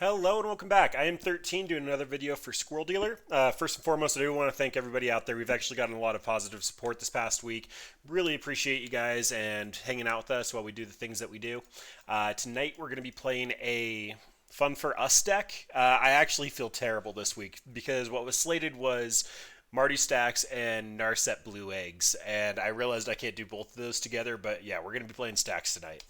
Hello and welcome back. I am thirteene doing another video for Squirrel Dealer. First and foremost, I do want to thank everybody out there. We've actually gotten a lot of positive support this past week. Really appreciate you guys and hanging out with us while we do the things that we do. Tonight we're going to be playing a Fun for Us deck. I actually feel terrible this week because what was slated was Mardu Staxx and Narset Blue Eggs, and I realized I can't do both of those together, but yeah, we're going to be playing Staxx tonight.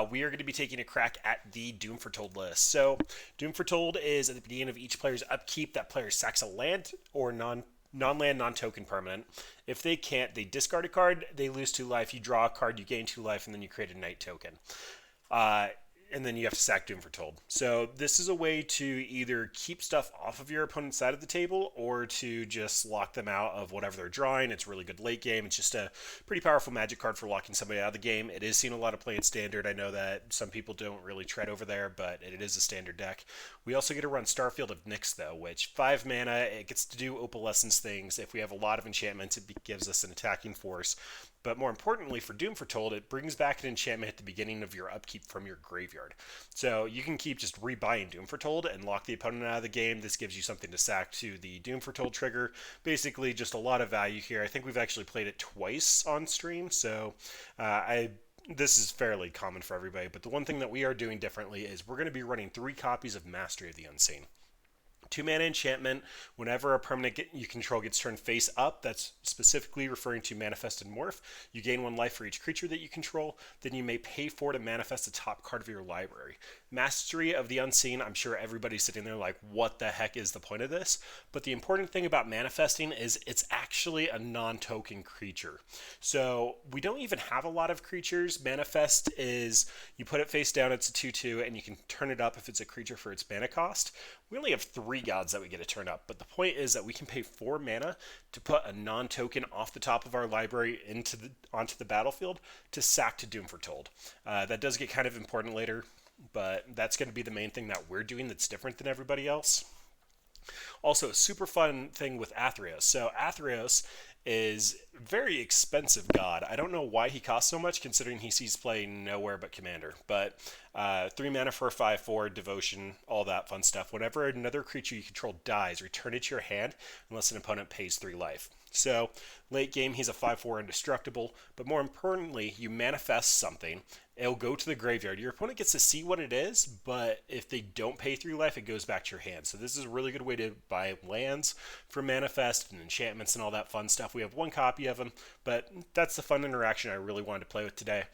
We are going to be taking a crack at the Doom Foretold list. So, Doom Foretold is at the beginning of each player's upkeep, that player sacks a land or non-land, non-token permanent. If they can't, they discard a card, they lose 2 life, you draw a card, you gain 2 life, and then you create a night token. And then you have to sack Doom Foretold. So this is a way to either keep stuff off of your opponent's side of the table or to just lock them out of whatever they're drawing. It's really good late game. It's just a pretty powerful magic card for locking somebody out of the game. It is seen a lot of play in standard. I know that some people don't really tread over there, but it is a standard deck. We also get to run Starfield of Nyx, though, which 5 mana, it gets to do opalescence things. If we have a lot of enchantments, it gives us an attacking force. But more importantly, for Doom Foretold, it brings back an enchantment at the beginning of your upkeep from your graveyard. So you can keep just rebuying Doom Foretold and lock the opponent out of the game. This gives you something to sack to the Doom Foretold trigger. Basically, just a lot of value here. I think we've actually played it twice on stream, so this is fairly common for everybody. But the one thing that we are doing differently is we're going to be running 3 copies of Mastery of the Unseen. 2 mana enchantment. Whenever a permanent you control gets turned face up, that's specifically referring to Manifested Morph. You gain 1 life for each creature that you control. Then you may pay 4 to manifest the top card of your library. Mastery of the Unseen, I'm sure everybody's sitting there like, what the heck is the point of this? But the important thing about manifesting is it's actually a non-token creature. So we don't even have a lot of creatures. Manifest is, you put it face down, it's a 2/2, and you can turn it up if it's a creature for its mana cost. We only have 3 gods that we get to turn up, but the point is that we can pay 4 mana to put a non-token off the top of our library onto the battlefield to sack to Doom Foretold. That does get kind of important later, but that's going to be the main thing that we're doing that's different than everybody else. Also, a super fun thing with Athreos. So Athreos is very expensive god. I don't know why he costs so much considering he sees play nowhere but Commander. But 3 mana for a 5/4, devotion, all that fun stuff. Whenever another creature you control dies, return it to your hand unless an opponent pays 3 life. So late game he's a 5/4 indestructible, but more importantly you manifest something. It'll go to the graveyard. Your opponent gets to see what it is, but if they don't pay 3 life, it goes back to your hand. So this is a really good way to buy lands for manifest and enchantments and all that fun stuff. We have 1 copy of them, but that's the fun interaction I really wanted to play with today.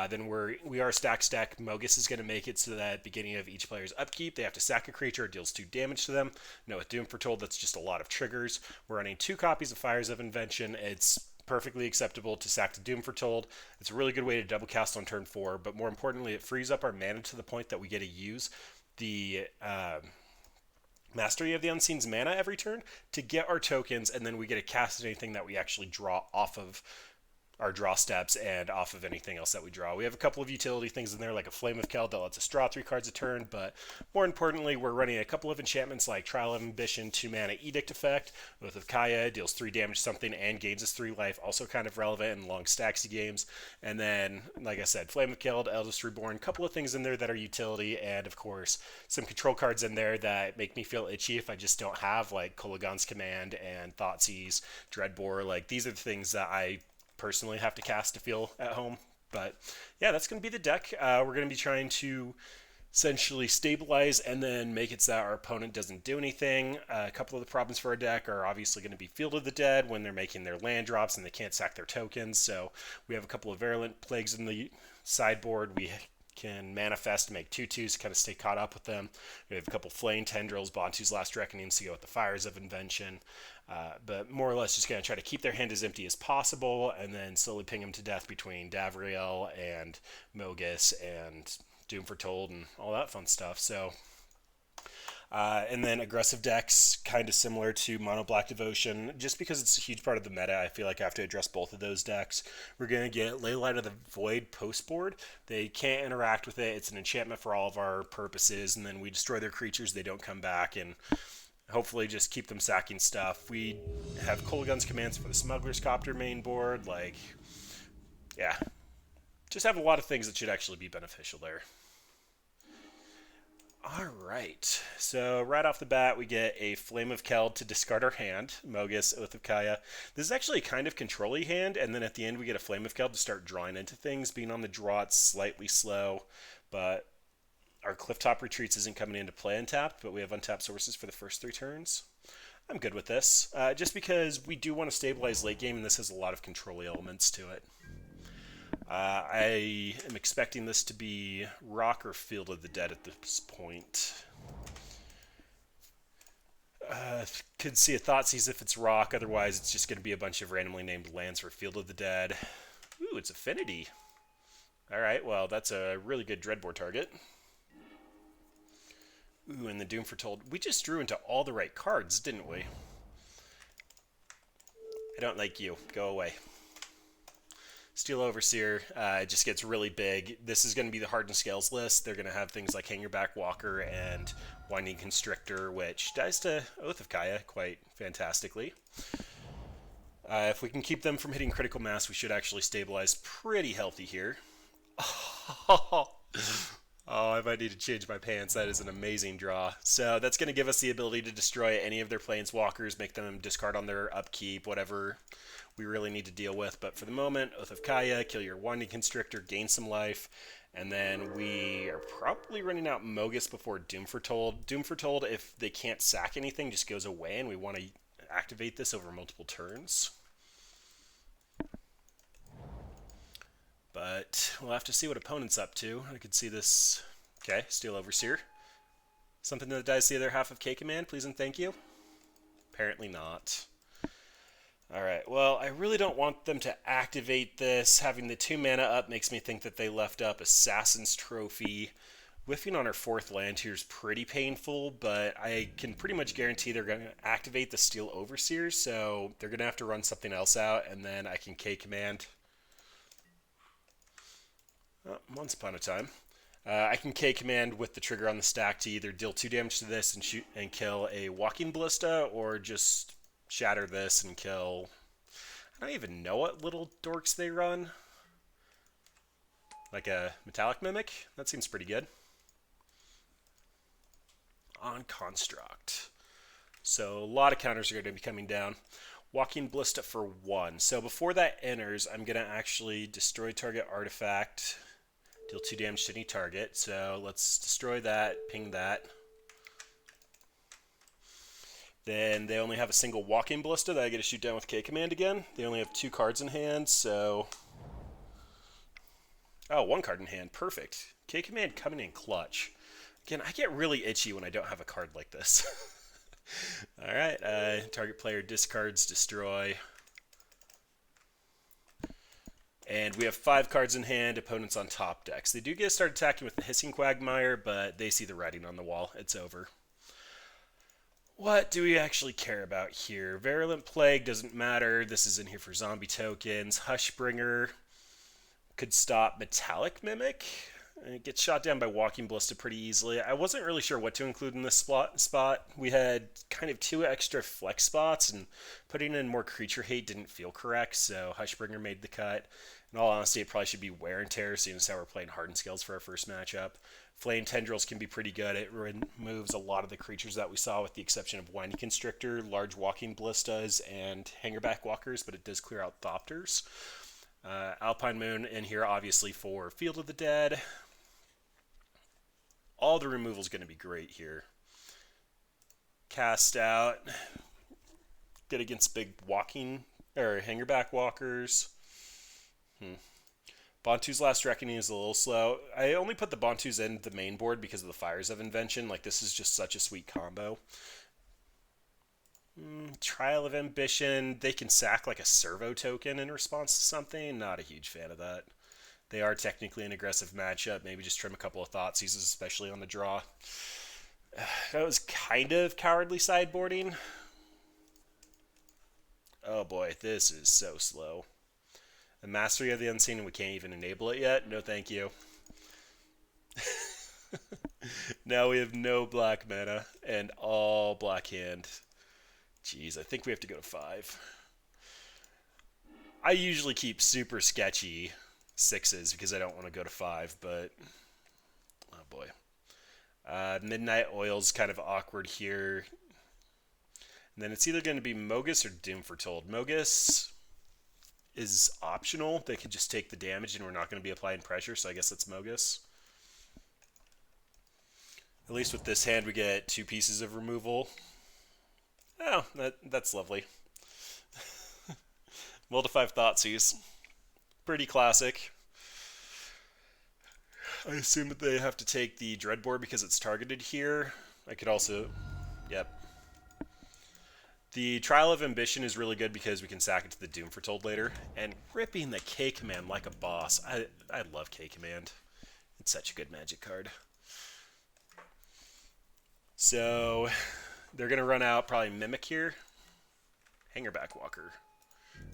Then we are Staxx deck. Mogus is going to make it so that at the beginning of each player's upkeep, they have to sack a creature. It deals 2 damage to them. No, with Doom Foretold, that's just a lot of triggers. We're running 2 copies of Fires of Invention. It's perfectly acceptable to sack to Doom Foretold. It's a really good way to double cast on turn 4, but more importantly, it frees up our mana to the point that we get to use the Mastery of the Unseen's mana every turn to get our tokens, and then we get to cast anything that we actually draw off of our draw steps and off of anything else that we draw. We have a couple of utility things in there like a Flame of Keld that lets us draw 3 cards a turn, but more importantly, we're running a couple of enchantments like Trial of Ambition, 2 mana Edict effect. With Kaya, deals 3 damage to something and gains us 3 life, also kind of relevant in long Staxy games. And then, like I said, Flame of Keld, Eldest Reborn, a couple of things in there that are utility, and of course, some control cards in there that make me feel itchy if I just don't have, like Kolaghan's Command and Thoughtseize, Dreadbore. Like, these are the things that I personally have to cast to feel at home. But yeah, that's going to be the deck. We're going to be trying to essentially stabilize and then make it so that our opponent doesn't do anything. A couple of the problems for our deck are obviously going to be Field of the Dead when they're making their land drops and they can't sack their tokens. So we have a couple of Virulent Plagues in the sideboard. We can manifest to make 2/2s to kind of stay caught up with them. We have a couple Flame Tendrils, Bantu's Last Reckoning to go with the Fires of Invention. But more or less just going to try to keep their hand as empty as possible and then slowly ping them to death between Davriel and Mogus and Doom Foretold and all that fun stuff. So, and then aggressive decks, kind of similar to Mono Black Devotion. Just because it's a huge part of the meta, I feel like I have to address both of those decks. We're going to get Leyline of the Void post board. They can't interact with it. It's an enchantment for all of our purposes, and then we destroy their creatures. They don't come back, and hopefully just keep them sacking stuff. We have Kolaghan's Commands for the Smuggler's Copter main board. Like, yeah. Just have a lot of things that should actually be beneficial there. All right. So right off the bat, we get a Flame of Keld to discard our hand. Mogus, Oath of Kaya. This is actually a kind of control-y hand, and then at the end we get a Flame of Keld to start drawing into things. Being on the draw, it's slightly slow, but our Clifftop Retreats isn't coming into play untapped, but we have untapped sources for the first 3 turns. I'm good with this, just because we do want to stabilize late game, and this has a lot of control elements to it. I am expecting this to be Rock or Field of the Dead at this point. Could see a Thoughtseize if it's Rock, otherwise it's just going to be a bunch of randomly named lands for Field of the Dead. Ooh, it's Affinity. Alright, well, that's a really good Dreadbore target. Ooh, and the Doom Foretold. We just drew into all the right cards, didn't we? I don't like you. Go away. Steel Overseer just gets really big. This is going to be the Hardened Scales list. They're going to have things like Hangerback Walker and Winding Constrictor, which dies to Oath of Kaya quite fantastically. If we can keep them from hitting critical mass, we should actually stabilize pretty healthy here. Oh, I might need to change my pants. That is an amazing draw. So that's going to give us the ability to destroy any of their planeswalkers, make them discard on their upkeep, whatever we really need to deal with. But for the moment, Oath of Kaya, kill your Winding Constrictor, gain some life, and then we are probably running out Mogus before Doom Foretold. Doom Foretold, if they can't sack anything, just goes away, and we want to activate this over multiple turns. But we'll have to see what opponent's up to. I could see this. Okay, Steel Overseer. Something that dies the other half of K-Command, please and thank you. Apparently not. Alright, well, I really don't want them to activate this. Having the 2 mana up makes me think that they left up Assassin's Trophy. Whiffing on our 4th land here is pretty painful, but I can pretty much guarantee they're going to activate the Steel Overseer, so they're going to have to run something else out, and then I can K-Command. Once upon a time. I can K-Command with the trigger on the stack to either deal 2 damage to this and shoot and kill a Walking Ballista, or just shatter this and kill... I don't even know what little dorks they run. Like a Metallic Mimic? That seems pretty good. On Construct. So a lot of counters are going to be coming down. Walking Ballista for 1. So before that enters, I'm going to actually destroy target artifact, deal 2 damage to any target. So let's destroy that, ping that. Then they only have a single Walking Ballista that I get to shoot down with K-Command again. They only have 2 cards in hand, so... Oh, 1 card in hand. Perfect. K-Command coming in clutch. Again, I get really itchy when I don't have a card like this. Alright, target player discards, destroy. And we have 5 cards in hand, opponents on top decks. They do get to start attacking with the Hissing Quagmire, but they see the writing on the wall. It's over. What do we actually care about here? Virulent Plague doesn't matter. This is in here for zombie tokens. Hushbringer could stop Metallic Mimic. It gets shot down by Walking Ballista pretty easily. I wasn't really sure what to include in this spot. We had kind of 2 extra flex spots, and putting in more creature hate didn't feel correct, so Hushbringer made the cut. In all honesty, it probably should be Wear and Tear, seeing as how we're playing Hardened Scales for our first matchup. Flame Tendrils can be pretty good. It removes a lot of the creatures that we saw, with the exception of Winding Constrictor, large Walking Ballistas, and Hangerback Walkers, but it does clear out Thopters. Alpine Moon in here, obviously, for Field of the Dead. All the removal is going to be great here. Cast out. Good against big walking, or Hangerback Walkers. Bantu's Last Reckoning is a little slow. I only put the Bantus in the main board because of the Fires of Invention. Like, this is just such a sweet combo. Trial of Ambition. They can sack like a servo token in response to something. Not a huge fan of that. They are technically an aggressive matchup. Maybe just trim a couple of Thoughtseizes, especially on the draw. That was kind of cowardly sideboarding. Oh boy, this is so slow. The Mastery of the Unseen, and we can't even enable it yet? No thank you. Now we have no black mana and all black hand. Jeez, I think we have to go to 5. I usually keep super sketchy 6s because I don't want to go to 5, but oh boy. Midnight Oil's kind of awkward here. And then it's either going to be Mogus or Doom Foretold. Mogus is optional. They could just take the damage and we're not going to be applying pressure, so I guess it's Mogus. At least with this hand we get 2 pieces of removal. Oh, that's lovely. Multi-5 Thoughtseize. Pretty classic. I assume that they have to take the Dreadbore because it's targeted here. I could also... Yep. The Trial of Ambition is really good because we can sack it to the Doom Foretold later. And ripping the K command like a boss. I love K command. It's such a good magic card. So they're going to run out probably Mimic here. Hangerback Walker.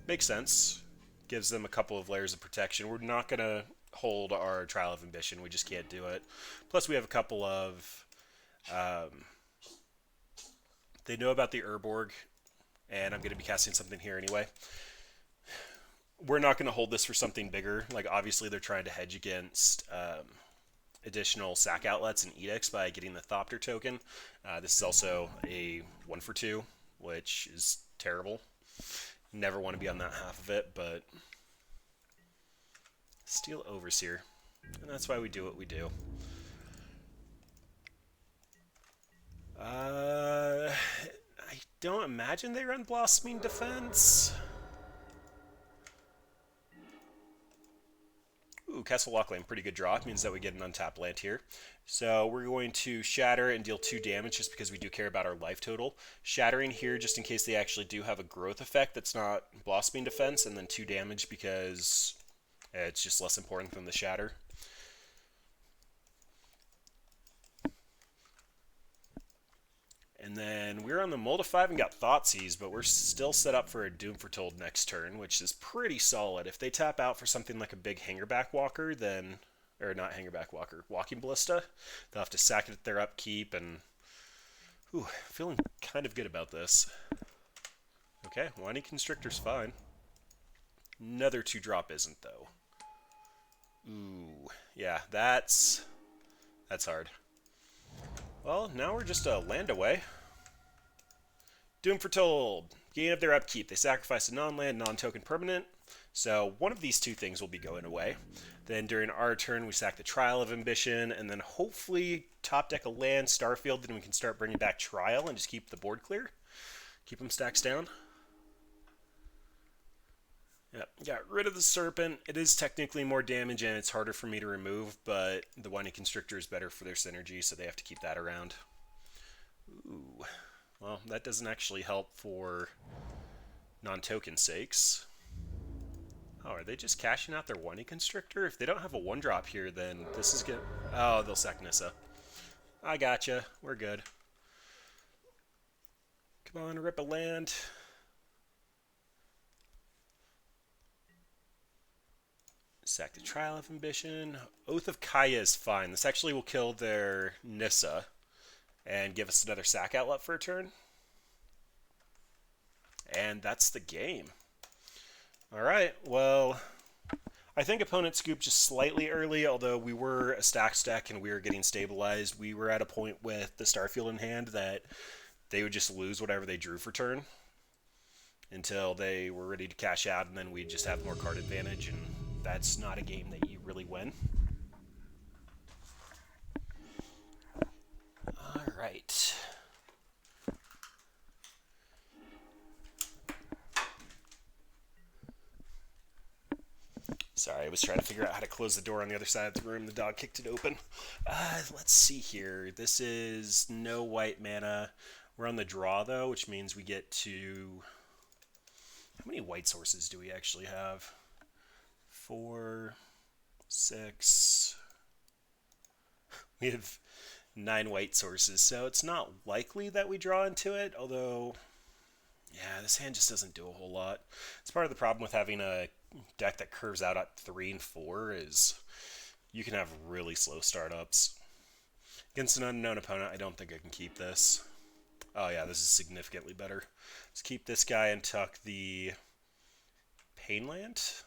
Makes sense. Gives them a couple of layers of protection. We're not going to hold our Trial of Ambition. We just can't do it. Plus we have a couple of... they know about the Urborg, and I'm going to be casting something here anyway. We're not going to hold this for something bigger. Like, obviously they're trying to hedge against additional sack outlets and edicts by getting the Thopter token. This is also a 1-for-2, which is terrible. Never want to be on that half of it, but Steel Overseer. And that's why we do what we do. I don't imagine they run Blossoming Defense. Ooh, Castle Lockland, pretty good draw. It means that we get an untapped land here. So we're going to Shatter and deal 2 damage just because we do care about our life total. Shattering here just in case they actually do have a growth effect that's not Blossoming Defense, and then 2 damage because it's just less important than the Shatter. And then we're on the Mold-A-5 and got Thoughtseize, but we're still set up for a Doom Foretold next turn, which is pretty solid. If they tap out for something like a big Hangerback Walker, then... Or not Hangerback Walker, Walking Ballista, they'll have to sack it at their upkeep, and... Ooh, feeling kind of good about this. Okay, Winding Constrictor's fine. Another 2-drop isn't, though. Ooh, yeah, that's hard. Well, now we're just a land away. Doom Foretold. Gain of their upkeep. They sacrifice a non-land, non-token permanent. So one of these 2 things will be going away. Then during our turn, we sack the Trial of Ambition, and then hopefully top deck a land, Starfield, then we can start bringing back Trial and just keep the board clear. Keep them stacks down. Yep, got rid of the Serpent. It is technically more damage and it's harder for me to remove, but the Winding Constrictor is better for their synergy, so they have to keep that around. Ooh, well, that doesn't actually help for non-token sakes. Oh, are they just cashing out their Winding Constrictor? If they don't have a 1-drop here, then this is good. Oh, they'll sack Nissa. I gotcha. We're good. Come on, rip a land. Sack the Trial of Ambition. Oath of Kaya is fine. This actually will kill their Nissa and give us another sack outlet for a turn. And that's the game. Alright, well, I think opponent scooped just slightly early, although we were a stack and we were getting stabilized. We were at a point with the Starfield in hand that they would just lose whatever they drew for turn until they were ready to cash out, and then we'd just have more card advantage, and that's not a game that you really win. Alright. Sorry, I was trying to figure out how to close the door on the other side of the room. The dog kicked it open. Let's see here. This is no white mana. We're on the draw, though, which means we get to... How many white sources do we actually have? 4, 6... We have 9 white sources, so it's not likely that we draw into it, although... Yeah, this hand just doesn't do a whole lot. It's part of the problem with having a deck that curves out at 3 and 4 is you can have really slow startups. Against an unknown opponent, I don't think I can keep this. Oh yeah, this is significantly better. Let's keep this guy and tuck the Painland.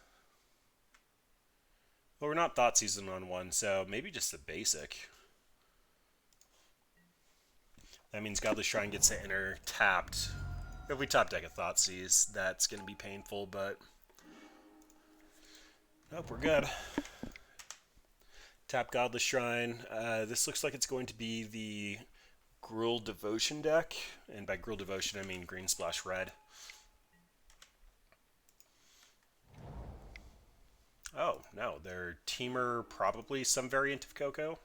Well, we're not Thoughtseizing on one, so maybe just the basic. That means Godless Shrine gets to enter tapped. If we top deck a Thoughtseize, that's going to be painful, but... Nope, we're good. Tap Godless Shrine. This looks like it's going to be the Gruul Devotion deck, and by Gruul Devotion I mean green splash red. Oh, no, their Teamer probably some variant of Coco.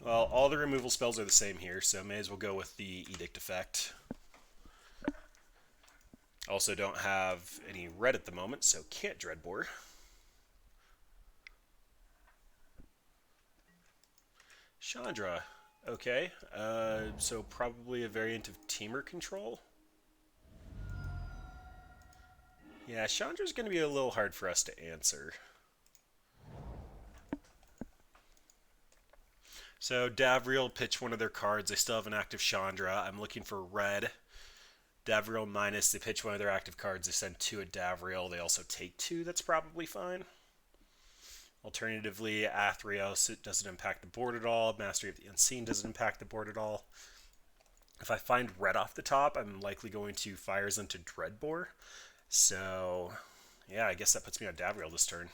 Well, all the removal spells are the same here, so may as well go with the Edict effect. Also don't have any red at the moment, so can't Dreadbore. Chandra. Okay, so probably a variant of Teamer control. Yeah, Chandra's going to be a little hard for us to answer. So Davriel pitch one of their cards. They still have an active Chandra. I'm looking for red. Davriel minus, they pitch one of their active cards. They send 2 at Davriel. They also take 2. That's probably fine. Alternatively, Athreos, it doesn't impact the board at all. Mastery of the Unseen doesn't impact the board at all. If I find red off the top, I'm likely going to Fires into Dreadbore. So, yeah, I guess that puts me on Davriel this turn.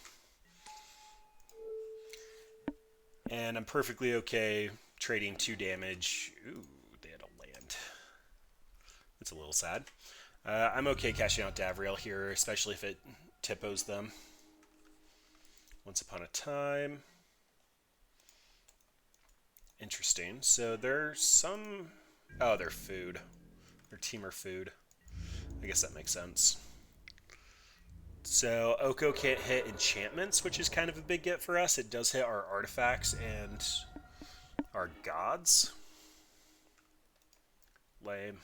And I'm perfectly okay trading 2 damage. Ooh, they had a land. That's a little sad. I'm okay cashing out Davriel here, especially if it typos them. Once Upon a Time. Interesting. So there's some... Oh, they're food. They're Teamer food. I guess that makes sense. So Oko can't hit enchantments, which is kind of a big get for us. It does hit our artifacts and our gods. Lame.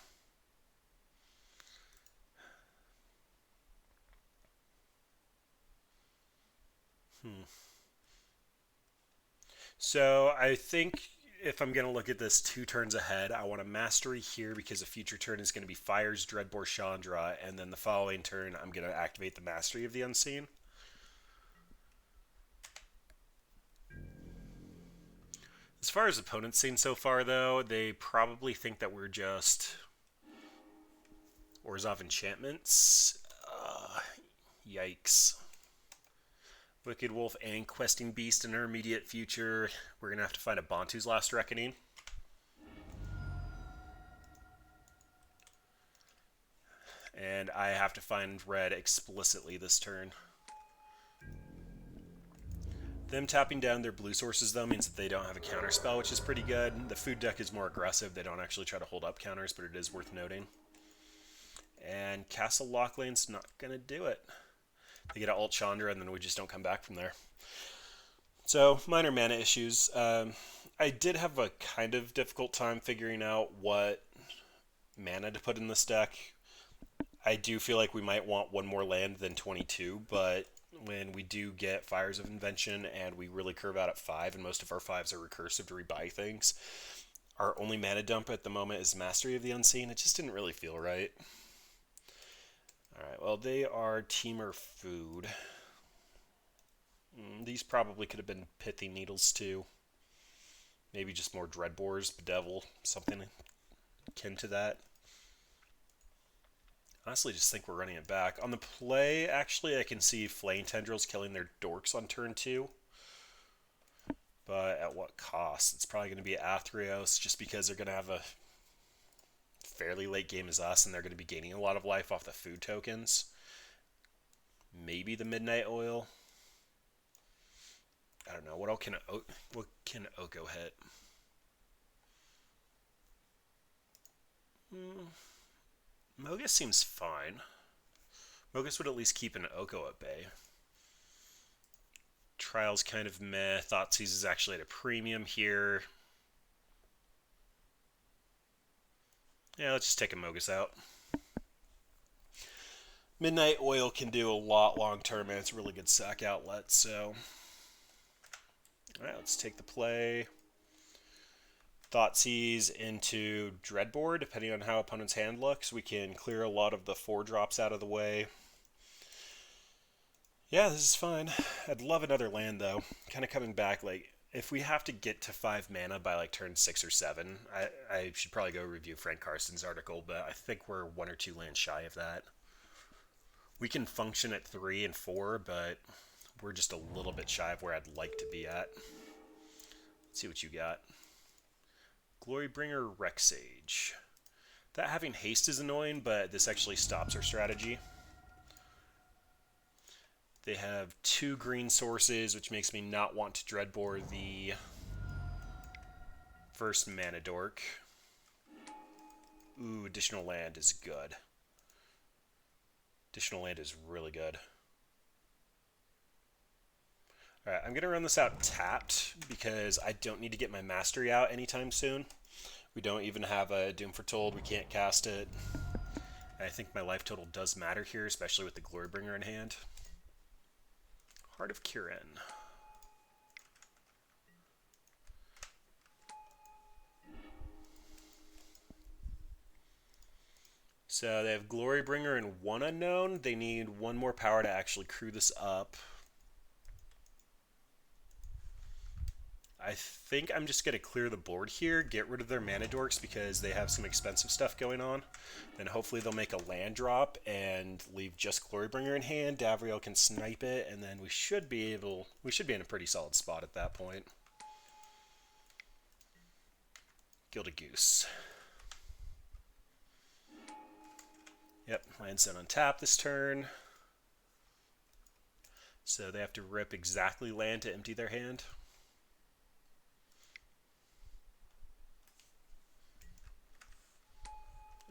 So I think if I'm going to look at this 2 turns ahead, I want a Mastery here because a future turn is going to be Fires, Dreadbore, Chandra, and then the following turn I'm going to activate the Mastery of the Unseen. As far as opponents seen so far, though, they probably think that we're just Orzhov Enchantments. Yikes. Wicked Wolf and Questing Beast in our immediate future. We're going to have to find a Bantu's Last Reckoning. And I have to find red explicitly this turn. Them tapping down their blue sources, though, means that they don't have a counter spell, which is pretty good. The food deck is more aggressive. They don't actually try to hold up counters, but it is worth noting. And Castle Locklane's not going to do it. They get an alt Chandra, and then we just don't come back from there. So, minor mana issues. I did have a kind of difficult time figuring out what mana to put in this deck. I do feel like we might want one more land than 22, but when we do get Fires of Invention and we really curve out at 5, and most of our 5s are recursive to rebuy things, our only mana dump at the moment is Mastery of the Unseen. It just didn't really feel right. Alright, well, they are Teamer food. These probably could have been Pithy Needles, too. Maybe just more Dreadbores, Bedevil, something akin to that. Honestly, just think we're running it back. On the play, actually, I can see Flame Tendrils killing their Dorks on turn 2. But at what cost? It's probably going to be Athreos, just because they're going to have a fairly late game as us, and they're going to be gaining a lot of life off the food tokens. Maybe the Midnight Oil. I don't know. What can Oko hit? Mogus seems fine. Mogus would at least keep an Oko at bay. Trial's kind of meh. Thoughtseize is actually at a premium here. Yeah, let's just take a Mogus out. Midnight Oil can do a lot long term, and it's a really good sack outlet, so... Alright, let's take the play. Thoughtseize into Dreadbore, depending on how opponent's hand looks. We can clear a lot of the 4-drops out of the way. Yeah, this is fine. I'd love another land, though. Kind of coming back, like, If we have to get to 5 mana by like turn 6 or 7, I should probably go review Frank Carson's article, but I think we're 1 or 2 lands shy of that. We can function at 3 and 4, but we're just a little bit shy of where I'd like to be at. Let's see what you got. Glorybringer, Rexage. That having haste is annoying, but this actually stops our strategy. They have 2 green sources, which makes me not want to Dreadbore the first mana dork. Ooh, additional land is good. Additional land is really good. Alright, I'm going to run this out tapped because I don't need to get my mastery out anytime soon. We don't even have a Doom Foretold. We can't cast it. And I think my life total does matter here, especially with the Glorybringer in hand. Heart of Kirin. So they have Glorybringer and 1 unknown. They need 1 more power to actually crew this up. I think I'm just going to clear the board here, get rid of their mana dorks because they have some expensive stuff going on. Then hopefully they'll make a land drop and leave just Glorybringer in hand. Davriel can snipe it, and then we should be in a pretty solid spot at that point. Gilded Goose. Yep, land's done on tap this turn. So they have to rip exactly land to empty their hand.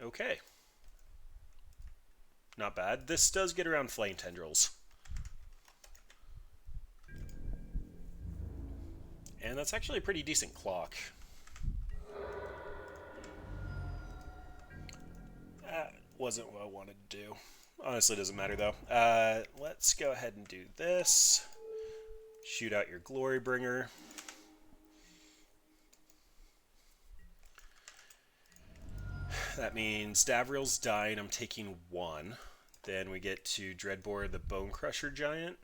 Okay. Not bad. This does get around Flame Tendrils. And that's actually a pretty decent clock. That wasn't what I wanted to do. Honestly, doesn't matter though. Let's go ahead and do this. Shoot out your Glorybringer. That means Davriel's dying. I'm taking 1. Then we get to Dreadbore the Bone Crusher Giant.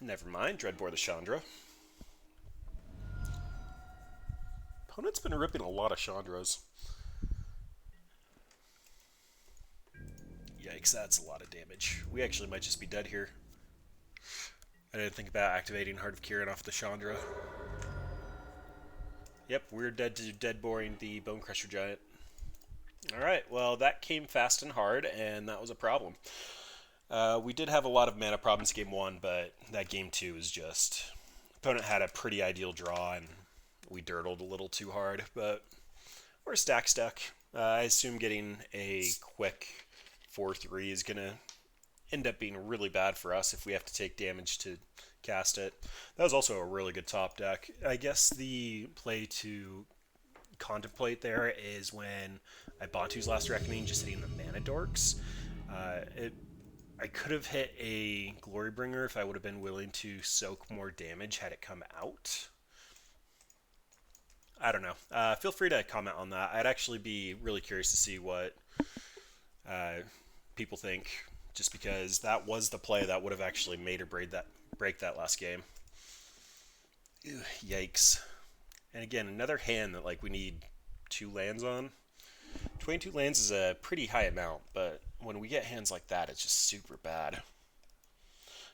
Never mind, Dreadbore the Chandra. Opponent's been ripping a lot of Chandras. Yikes, that's a lot of damage. We actually might just be dead here. I didn't think about activating Heart of Kirin off the Chandra. Yep, we're dead to Deadboring the Bone Crusher Giant. Alright, well that came fast and hard, and that was a problem. We did have a lot of mana problems game 1, but that game 2 is just... Opponent had a pretty ideal draw, and we dirtled a little too hard, but we're stack stuck. I assume getting a quick 4-3 is going to end up being really bad for us if we have to take damage to cast it. That was also a really good top deck. I guess the play to contemplate there is when I Bantu's Last Reckoning, just hitting the mana dorks. I could have hit a Glorybringer if I would have been willing to soak more damage had it come out. I don't know. Feel free to comment on that. I'd actually be really curious to see what people think, just because that was the play that would have actually made or break that last game. Ew, yikes. And again, another hand that like we need 2 lands on. 22 lands is a pretty high amount, but when we get hands like that, it's just super bad.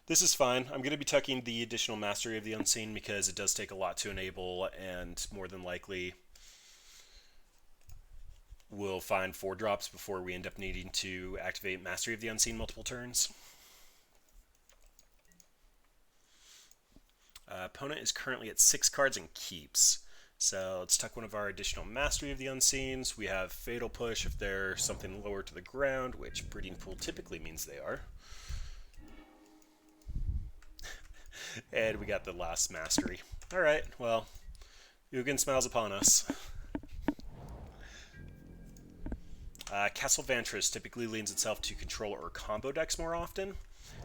This is fine. I'm going to be tucking the additional Mastery of the Unseen because it does take a lot to enable, and more than likely we'll find 4 drops before we end up needing to activate Mastery of the Unseen multiple turns. Opponent is currently at 6 cards and keeps. So let's tuck one of our additional Mastery of the Unseens. We have Fatal Push if they're something lower to the ground, which Breeding Pool typically means they are. And we got the last Mastery. Alright, well, Ugin smiles upon us. Castle Vantress typically leans itself to control or combo decks more often.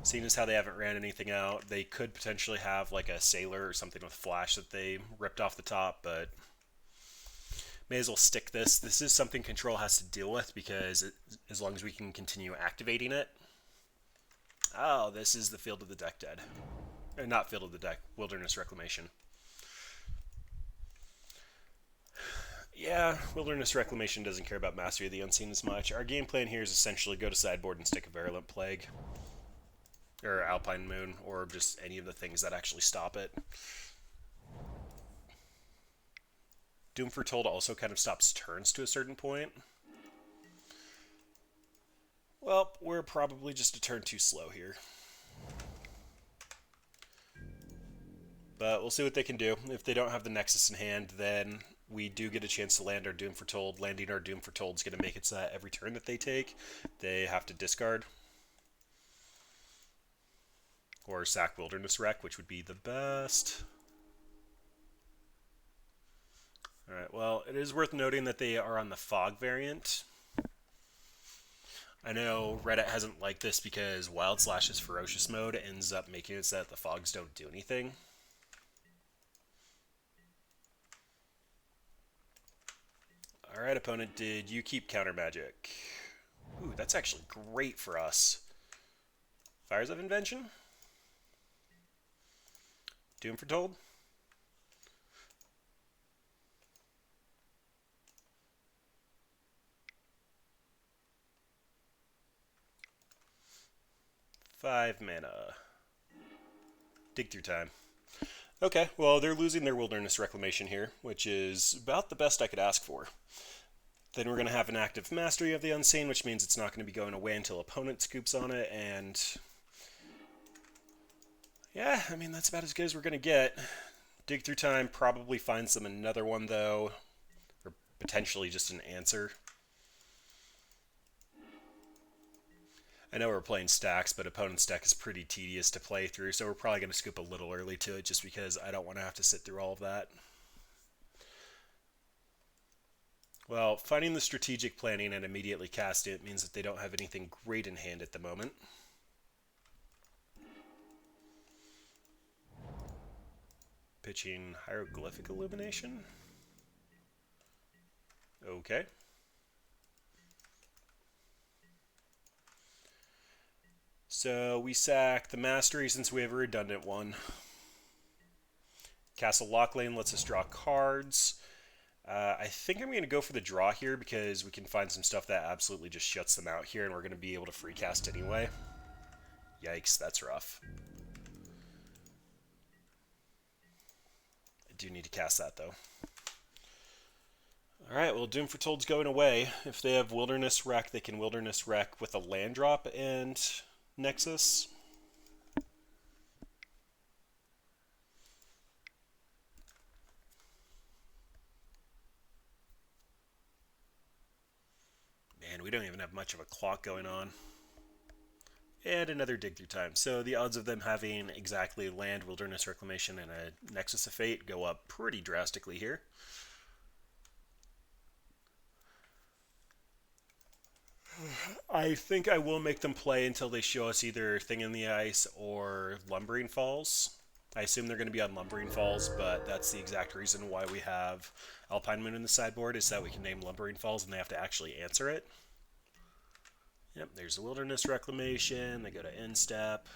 Seeing as how they haven't ran anything out, they could potentially have like a Sailor or something with Flash that they ripped off the top, but may as well stick this. This is something Control has to deal with because as long as we can continue activating it, Oh, this is the Field of the Deck Dead. Not Field of the Deck, Wilderness Reclamation. Yeah, Wilderness Reclamation doesn't care about Mastery of the Unseen as much. Our game plan here is essentially go to sideboard and stick a Virulent Plague. Or Alpine Moon, or just any of the things that actually stop it. Doom Foretold also kind of stops turns to a certain point. Well, we're probably just a turn too slow here. But we'll see what they can do. If they don't have the Nexus in hand, then we do get a chance to land our Doom Foretold. Landing our Doom Foretold is going to make it so that every turn that they take, they have to discard. Or sack Wilderness Wreck, which would be the best. Alright, well, it is worth noting that they are on the Fog variant. I know Reddit hasn't liked this because Wild Slash's Ferocious mode ends up making it so that the Fogs don't do anything. Alright, opponent, did you keep Counter Magic? Ooh, that's actually great for us. Fires of Invention? Doom Foretold? Five mana. Dig through time. Okay, well, they're losing their Wilderness Reclamation here, which is about the best I could ask for. Then we're going to have an active Mastery of the Unseen, which means it's not going to be going away until opponent scoops on it, and yeah, I mean, that's about as good as we're going to get. Dig through time, probably finds them another one, though, or potentially just an answer. I know we're playing stacks, but opponent's deck is pretty tedious to play through, so we're probably going to scoop a little early to it just because I don't want to have to sit through all of that. Well, finding the strategic planning and immediately casting it means that they don't have anything great in hand at the moment. Pitching Hieroglyphic Illumination. Okay. So we sack the Mastery since we have a redundant one. Castle Locklane lets us draw cards. I think I'm going to go for the draw here because we can find some stuff that absolutely just shuts them out here, and we're going to be able to free cast anyway. Yikes, that's rough. I do need to cast that, though. Alright, well, Doom Foretold's going away. If they have Wilderness Wreck, they can Wilderness Wreck with a land drop and Nexus. Man, we don't even have much of a clock going on. And another Dig Through Time. So the odds of them having exactly land, Wilderness Reclamation, and a Nexus of Fate go up pretty drastically here. I think I will make them play until they show us either Thing in the Ice or Lumbering Falls. I assume they're going to be on Lumbering Falls, but that's the exact reason why we have Alpine Moon in the sideboard, is that we can name Lumbering Falls and they have to actually answer it. Yep, there's the Wilderness Reclamation. They go to end step.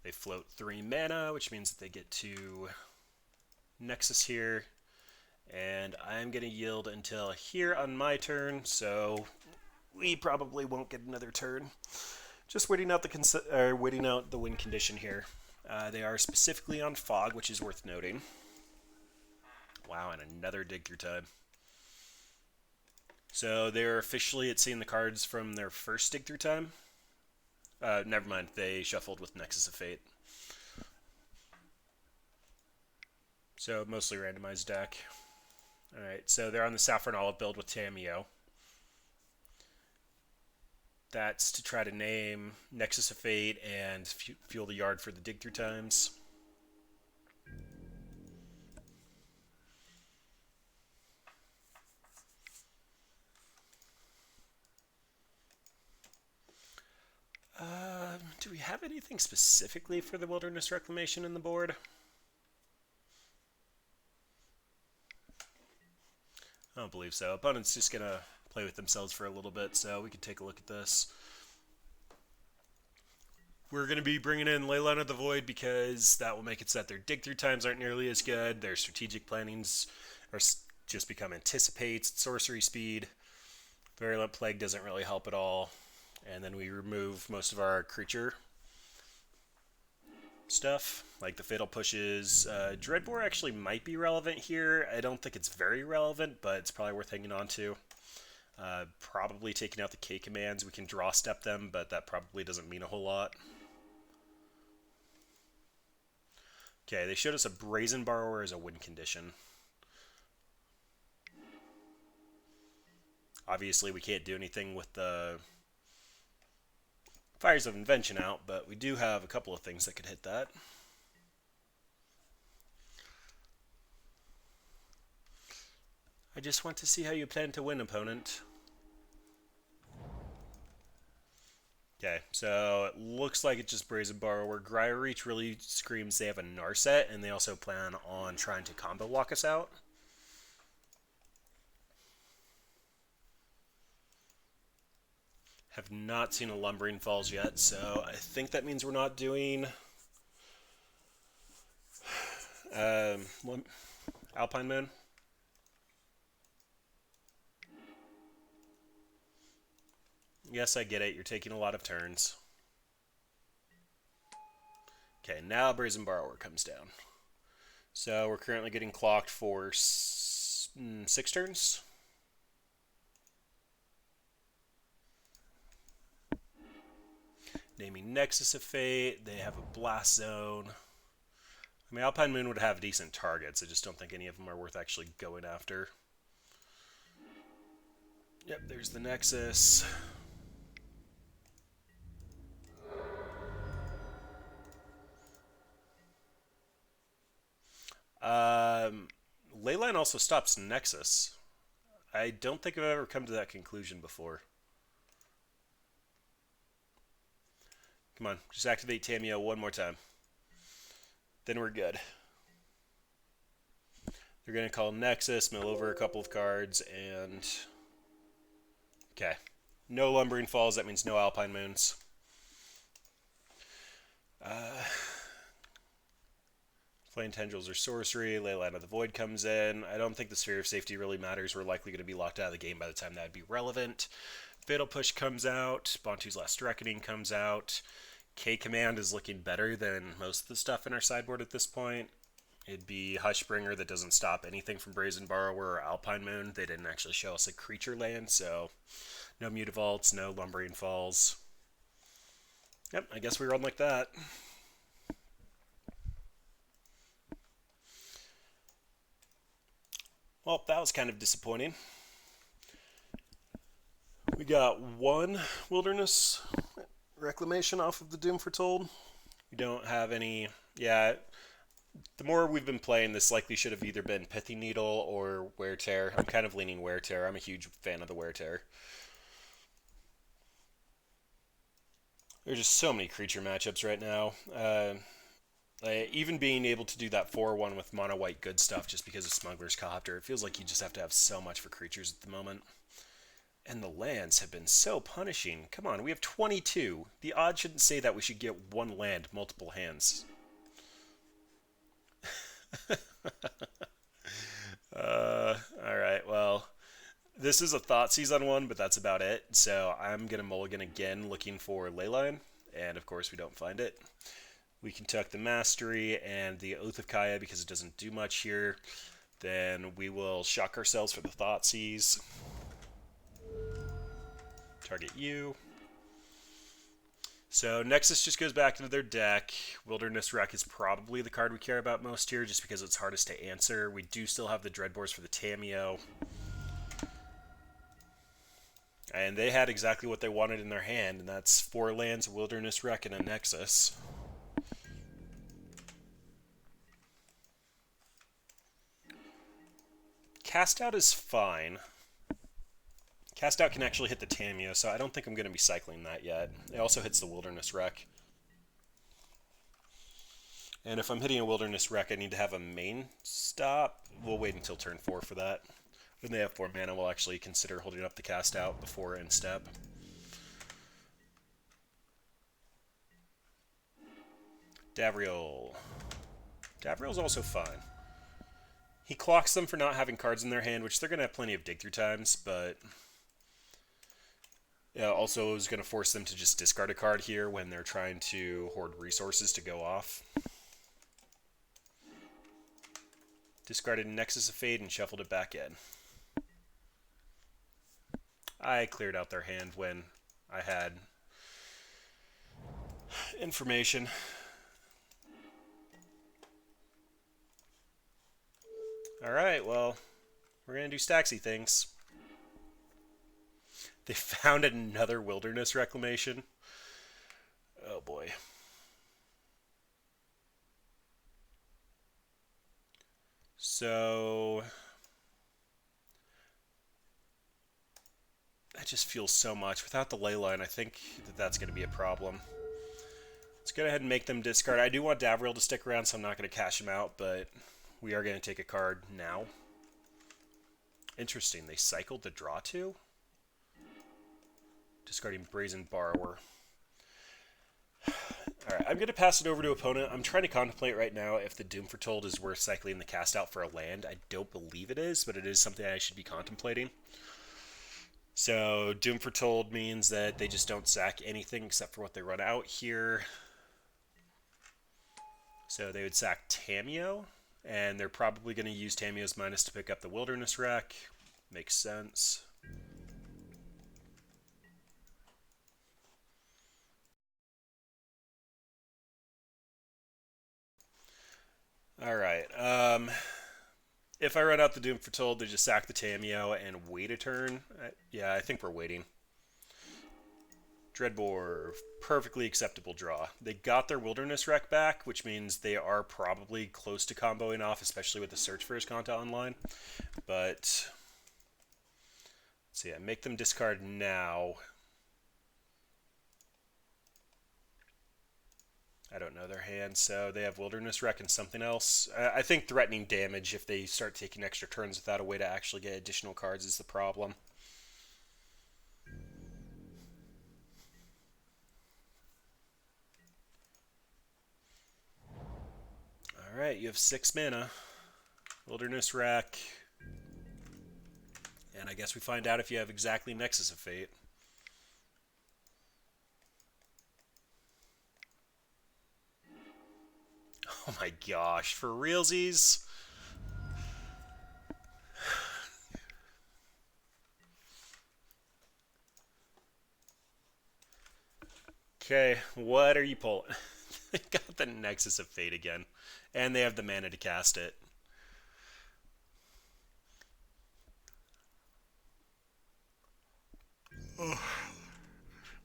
They float 3 mana, which means that they get to Nexus here. And I'm going to yield until here on my turn, so we probably won't get another turn. Just waiting out the win condition here. They are specifically on Fog, which is worth noting. Wow, and another Dig Through Time. So they're officially at seeing the cards from their first Dig Through Time. Never mind, they shuffled with Nexus of Fate. So mostly randomized deck. Alright, so they're on the Saffron Olive build with Tamiyo. That's to try to name Nexus of Fate and fuel the yard for the Dig Through Times. Do we have anything specifically for the Wilderness Reclamation in the board? I don't believe so. Opponent's just going to play with themselves for a little bit, so we can take a look at this. We're going to be bringing in Leyline of the Void because that will make it so that their dig-through times aren't nearly as good. Their strategic plannings are just become anticipates, sorcery speed. Virulent Plague doesn't really help at all. And then we remove most of our creature stuff, like the Fatal Pushes. Dreadbore actually might be relevant here. I don't think it's very relevant, but it's probably worth hanging on to. Probably taking out the K commands. We can draw step them, but that probably doesn't mean a whole lot. Okay, they showed us a Brazen Borrower as a win condition. Obviously, we can't do anything with the Fires of Invention out, but we do have a couple of things that could hit that. I just want to see how you plan to win, opponent. Okay, so it looks like it's just Brazen Borrower. Gyre Reach really screams they have a Narset, and they also plan on trying to combo walk us out. Have not seen a Lumbering Falls yet, so I think that means we're not doing Alpine Moon. Yes, I get it. You're taking a lot of turns. Okay, now Brazen Borrower comes down. So we're currently getting clocked for 6 turns. Naming Nexus of Fate. They have a Blast Zone. I mean, Alpine Moon would have decent targets. I just don't think any of them are worth actually going after. Yep, there's the Nexus. Leyline also stops Nexus. I don't think I've ever come to that conclusion before. Come on, just activate Tamiyo one more time. Then we're good. They're going to call Nexus, mill over a couple of cards, and... Okay. No Lumbering Falls, that means no Alpine Moons. Flame Tendrils or Sorcery, Leyline of the Void comes in. I don't think the Sphere of Safety really matters. We're likely going to be locked out of the game by the time that would be relevant. Fatal Push comes out. Bontu's Last Reckoning comes out. K Command is looking better than most of the stuff in our sideboard at this point. It'd be Hushbringer that doesn't stop anything from Brazen Borrower or Alpine Moon. They didn't actually show us a creature land, so no Mutavaults, no Lumbering Falls. Yep, I guess we run like that. Well, that was kind of disappointing. We got one Wilderness Reclamation off of the Doom Foretold. We don't have any... Yeah, the more we've been playing, this likely should have either been Pithy Needle or Wear Tear. I'm kind of leaning Wear Tear. I'm a huge fan of the Wear Tear. There's just so many creature matchups right now. Even being able to do that 4-1 with mono white good stuff just because of Smuggler's Copter, it feels like you just have to have so much for creatures at the moment. And the lands have been so punishing. Come on, we have 22. The odds shouldn't say that we should get one land, multiple hands. Alright, well, this is a Thoughtseize on one, but that's about it. So I'm going to mulligan again looking for Leyline, and of course we don't find it. We can tuck the Mastery and the Oath of Kaya because it doesn't do much here. Then we will shock ourselves for the Thoughtseize. Target you. So Nexus just goes back into their deck. Wilderness Wreck is probably the card we care about most here just because it's hardest to answer. We do still have the Dreadbores for the Tamiyo. And they had exactly what they wanted in their hand, and that's 4 lands, Wilderness Wreck, and a Nexus. Cast Out is fine. Cast Out can actually hit the Tamiyo, so I don't think I'm going to be cycling that yet. It also hits the Wilderness Wreck. And if I'm hitting a Wilderness Wreck, I need to have a main stop. We'll wait until turn 4 for that. When they have 4 mana, we'll actually consider holding up the cast out before end step. Davriel. Davriel's also fine. He clocks them for not having cards in their hand, which they're going to have plenty of dig through times, but also is going to force them to just discard a card here when they're trying to hoard resources to go off. Discarded Nexus of Fate and shuffled it back in. I cleared out their hand when I had information. Alright, well, we're going to do Staxxy things. They found another wilderness reclamation. Oh boy. So that just feels so much. Without the ley line, I think that's going to be a problem. Let's go ahead and make them discard. I do want Davriel to stick around, so I'm not going to cash him out, but we are going to take a card now. Interesting. They cycled the draw to? Discarding Brazen Borrower. Alright, I'm going to pass it over to opponent. I'm trying to contemplate right now if the Doom Foretold is worth cycling the cast out for a land. I don't believe it is, but it is something I should be contemplating. So, Doom Foretold means that they just don't sack anything except for what they run out here. So they would sack Tamiyo, and they're probably going to use Tamiyo's minus to pick up the Wilderness Wreck. Makes sense. Alright, if I run out the Doom Foretold, they just sack the Tamiyo and wait a turn. Yeah, I think we're waiting. Dreadbore, perfectly acceptable draw. They got their Wilderness Wreck back, which means they are probably close to comboing off, especially with the Search for His Content online. But, let's see, I make them discard now. I don't know their hand, so they have Wilderness Wreck and something else. I think threatening damage if they start taking extra turns without a way to actually get additional cards is the problem. Alright, you have 6 mana. Wilderness Wreck. And I guess we find out if you have exactly Nexus of Fate. Oh my gosh, for realsies? Okay, what are you pulling? They got the Nexus of Fate again. And they have the mana to cast it.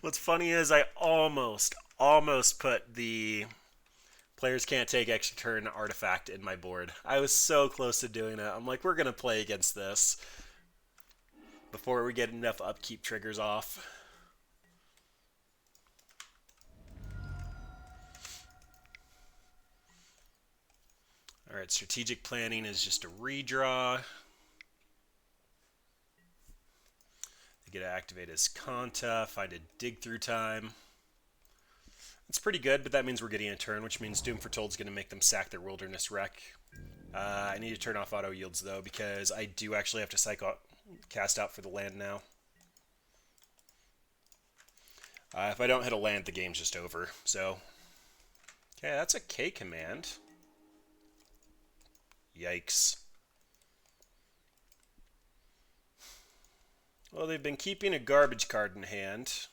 What's funny is I almost put the players can't take extra turn artifact in my board. I was so close to doing it. I'm like, we're going to play against this before we get enough upkeep triggers off. Alright, strategic planning is just a redraw. They get to activate his Kanta, find a dig through time. It's pretty good, but that means we're getting a turn, which means Doom Foretold is going to make them sack their Wilderness Wreck. I need to turn off auto yields, though, because I do actually have to cast out for the land now. If I don't hit a land, the game's just over. So, okay, that's a K command. Yikes. Well, they've been keeping a garbage card in hand.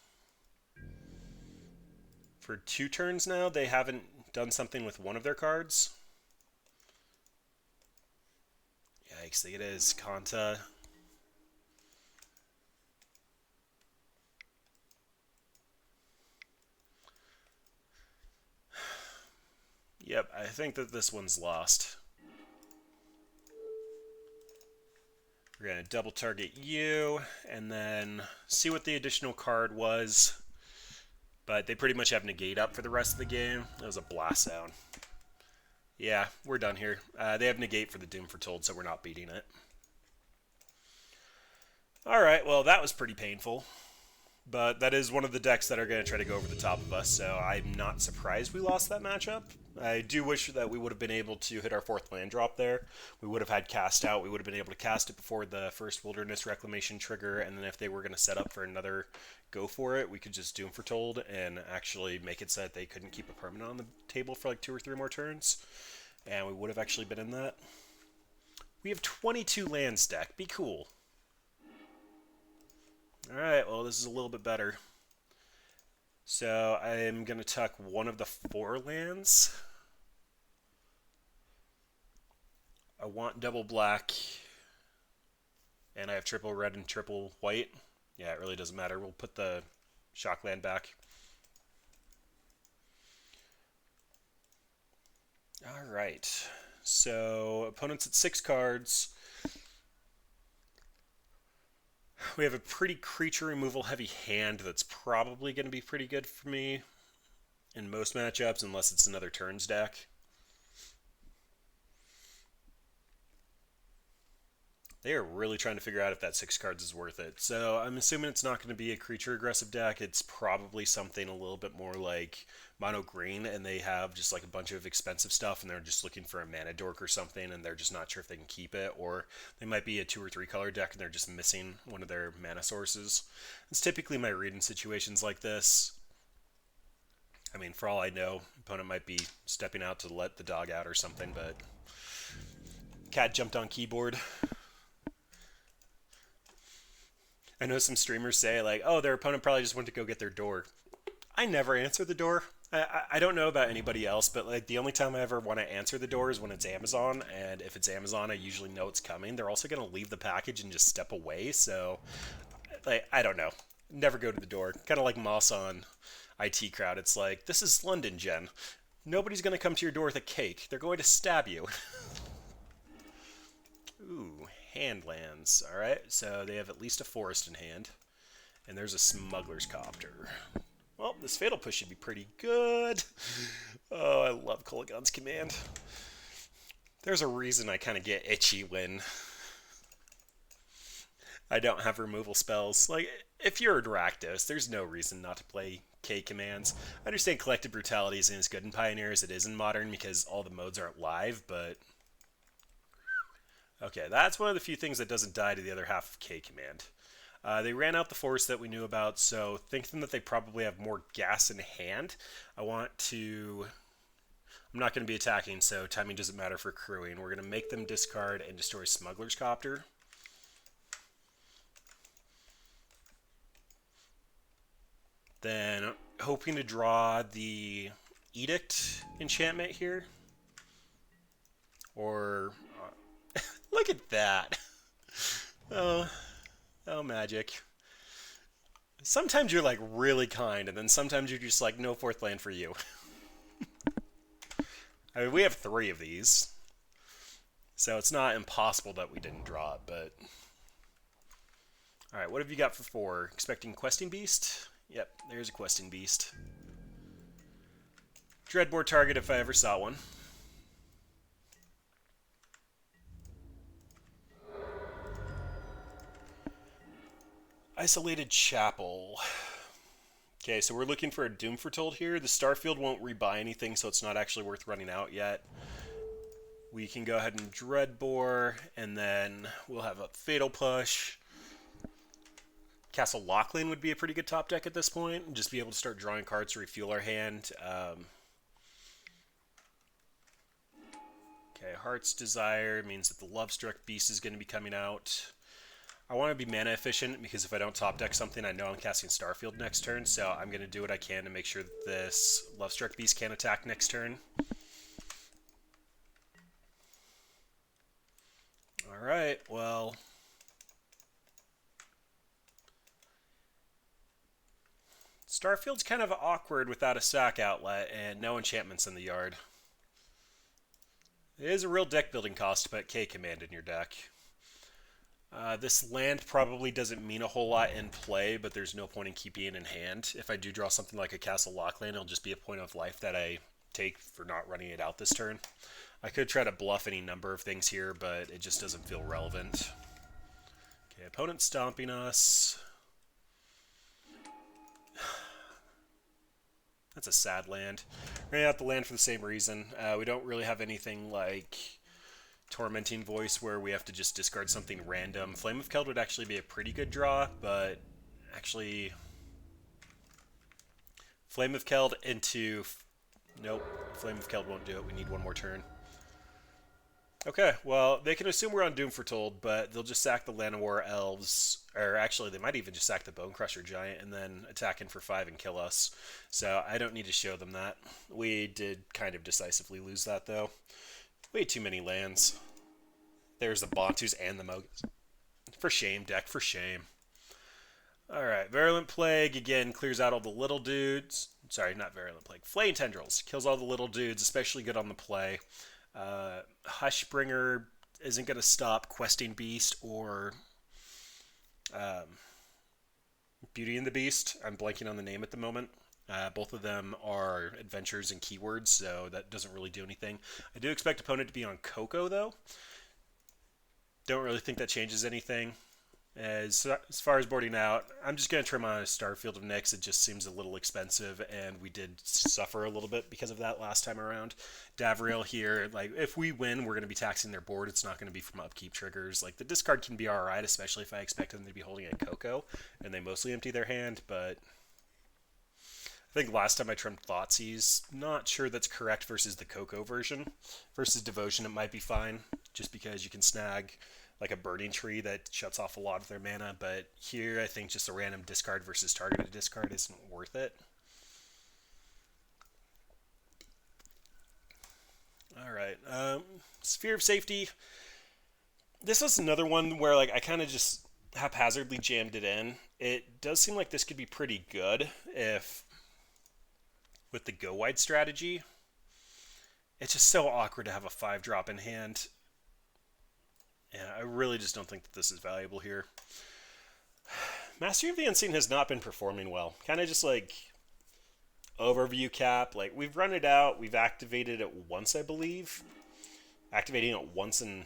For 2 turns now, they haven't done something with one of their cards. Yikes, they get his Kanta. Yep, I think that this one's lost. We're going to double target you, and then see what the additional card was. But they pretty much have negate up for the rest of the game. That was a blast sound. Yeah, we're done here. They have negate for the Doom Foretold, so we're not beating it. Alright, well, that was pretty painful. But that is one of the decks that are going to try to go over the top of us, so I'm not surprised we lost that matchup. I do wish that we would have been able to hit our fourth land drop there. We would have had cast out. We would have been able to cast it before the first Wilderness Reclamation trigger, and then if they were going to set up for another go for it, we could just Doom Foretold and actually make it so that they couldn't keep a permanent on the table for like 2 or 3 more turns, and we would have actually been in that. We have 22 lands deck. Be cool. Alright, well, this is a little bit better. So I'm going to tuck one of the 4 lands. I want double black, and I have triple red and triple white. Yeah, it really doesn't matter. We'll put the shock land back. Alright, so opponent's at 6 cards. We have a pretty creature removal heavy hand that's probably going to be pretty good for me in most matchups, unless it's another turns deck. They are really trying to figure out if that 6 cards is worth it. So I'm assuming it's not going to be a creature aggressive deck. It's probably something a little bit more like mono green, and they have just like a bunch of expensive stuff, and they're just looking for a mana dork or something, and they're just not sure if they can keep it. Or they might be a 2 or 3 color deck, and they're just missing one of their mana sources. It's typically my read in situations like this. I mean, for all I know, opponent might be stepping out to let the dog out or something, but cat jumped on keyboard. I know some streamers say, like, oh, their opponent probably just went to go get their door. I never answer the door. I don't know about anybody else, but like the only time I ever want to answer the door is when it's Amazon, and if it's Amazon, I usually know it's coming. They're also going to leave the package and just step away, so like, I don't know. Never go to the door. Kind of like Moss on IT Crowd. It's like, this is London, Jen. Nobody's going to come to your door with a cake. They're going to stab you. Ooh. Hand lands. Alright, so they have at least a forest in hand. And there's a smuggler's copter. Well, this fatal push should be pretty good. Oh, I love Kolaghan's Command. There's a reason I kind of get itchy when I don't have removal spells. Like, if you're a Dractos, there's no reason not to play K commands. I understand Collective Brutality isn't as good in Pioneer as it is in Modern because all the modes aren't live, but okay, that's one of the few things that doesn't die to the other half of K command. They ran out the forest that we knew about, so thinking that they probably have more gas in hand, I'm not going to be attacking, so timing doesn't matter for crewing. We're going to make them discard and destroy Smuggler's Copter. Then hoping to draw the Edict enchantment here. Or look at that. Oh, magic. Sometimes you're like really kind, and then sometimes you're just like, no 4th land for you. I mean, we have 3 of these. So it's not impossible that we didn't draw it, but alright, what have you got for 4? Expecting Questing Beast? Yep, there's a Questing Beast. Dreadbore target if I ever saw one. Isolated Chapel. Okay, so we're looking for a Doom Foretold here. The Starfield won't rebuy anything, so it's not actually worth running out yet. We can go ahead and Dreadbore, and then we'll have a Fatal Push. Castle Lochlann would be a pretty good top deck at this point. Just be able to start drawing cards to refuel our hand. Okay, Heart's Desire means that the Lovestruck Beast is going to be coming out. I want to be mana efficient because if I don't top deck something, I know I'm casting Starfield next turn, so I'm going to do what I can to make sure that this Lovestruck Beast can't attack next turn. Alright, well, Starfield's kind of awkward without a sack outlet and no enchantments in the yard. It is a real deck building cost to put K command in your deck. This land probably doesn't mean a whole lot in play, but there's no point in keeping it in hand. If I do draw something like a Castle Lochlann, it'll just be a point of life that I take for not running it out this turn. I could try to bluff any number of things here, but it just doesn't feel relevant. Okay, opponent stomping us. That's a sad land. We're gonna have to land for the same reason. We don't really have anything like Tormenting Voice where we have to just discard something random. Flame of Keld would actually be a pretty good draw, but actually Flame of Keld into... Nope, Flame of Keld won't do it. We need one more turn. Okay, well, they can assume we're on Doom Foretold, but they'll just sack the Llanowar Elves, or actually, they might even just sack the Bone Crusher Giant and then attack in for 5 and kill us. So I don't need to show them that. We did kind of decisively lose that, though. Way too many lands. There's the Bantus and the Mogas. For shame, deck, for shame. Alright, Virulent Plague, again, clears out all the little dudes. Sorry, not Virulent Plague. Flame Tendrils. Kills all the little dudes, especially good on the play. Hushbringer isn't going to stop Questing Beast or Beauty and the Beast. I'm blanking on the name at the moment. Both of them are adventures and keywords, so that doesn't really do anything. I do expect opponent to be on Coco, though. Don't really think that changes anything. As far as boarding out, I'm just going to trim on a Starfield of Nyx. It just seems a little expensive, and we did suffer a little bit because of that last time around. Davriel here, like, if we win, we're going to be taxing their board. It's not going to be from upkeep triggers. Like, the discard can be alright, especially if I expect them to be holding a Coco, and they mostly empty their hand, but I think last time I trimmed Thoughtseize. Not sure that's correct versus the Coco version. Versus Devotion, it might be fine, just because you can snag like a Burning Tree that shuts off a lot of their mana, but here I think just a random discard versus targeted discard isn't worth it. Alright, Sphere of Safety. This was another one where like I kind of just haphazardly jammed it in. It does seem like this could be pretty good if with the go wide strategy. It's just so awkward to have a 5-drop in hand. Yeah, I really just don't think that this is valuable here. Mastery of the Unseen has not been performing well. Kind of just like overview cap. Like, we've run it out. We've activated it once, I believe. Activating it once in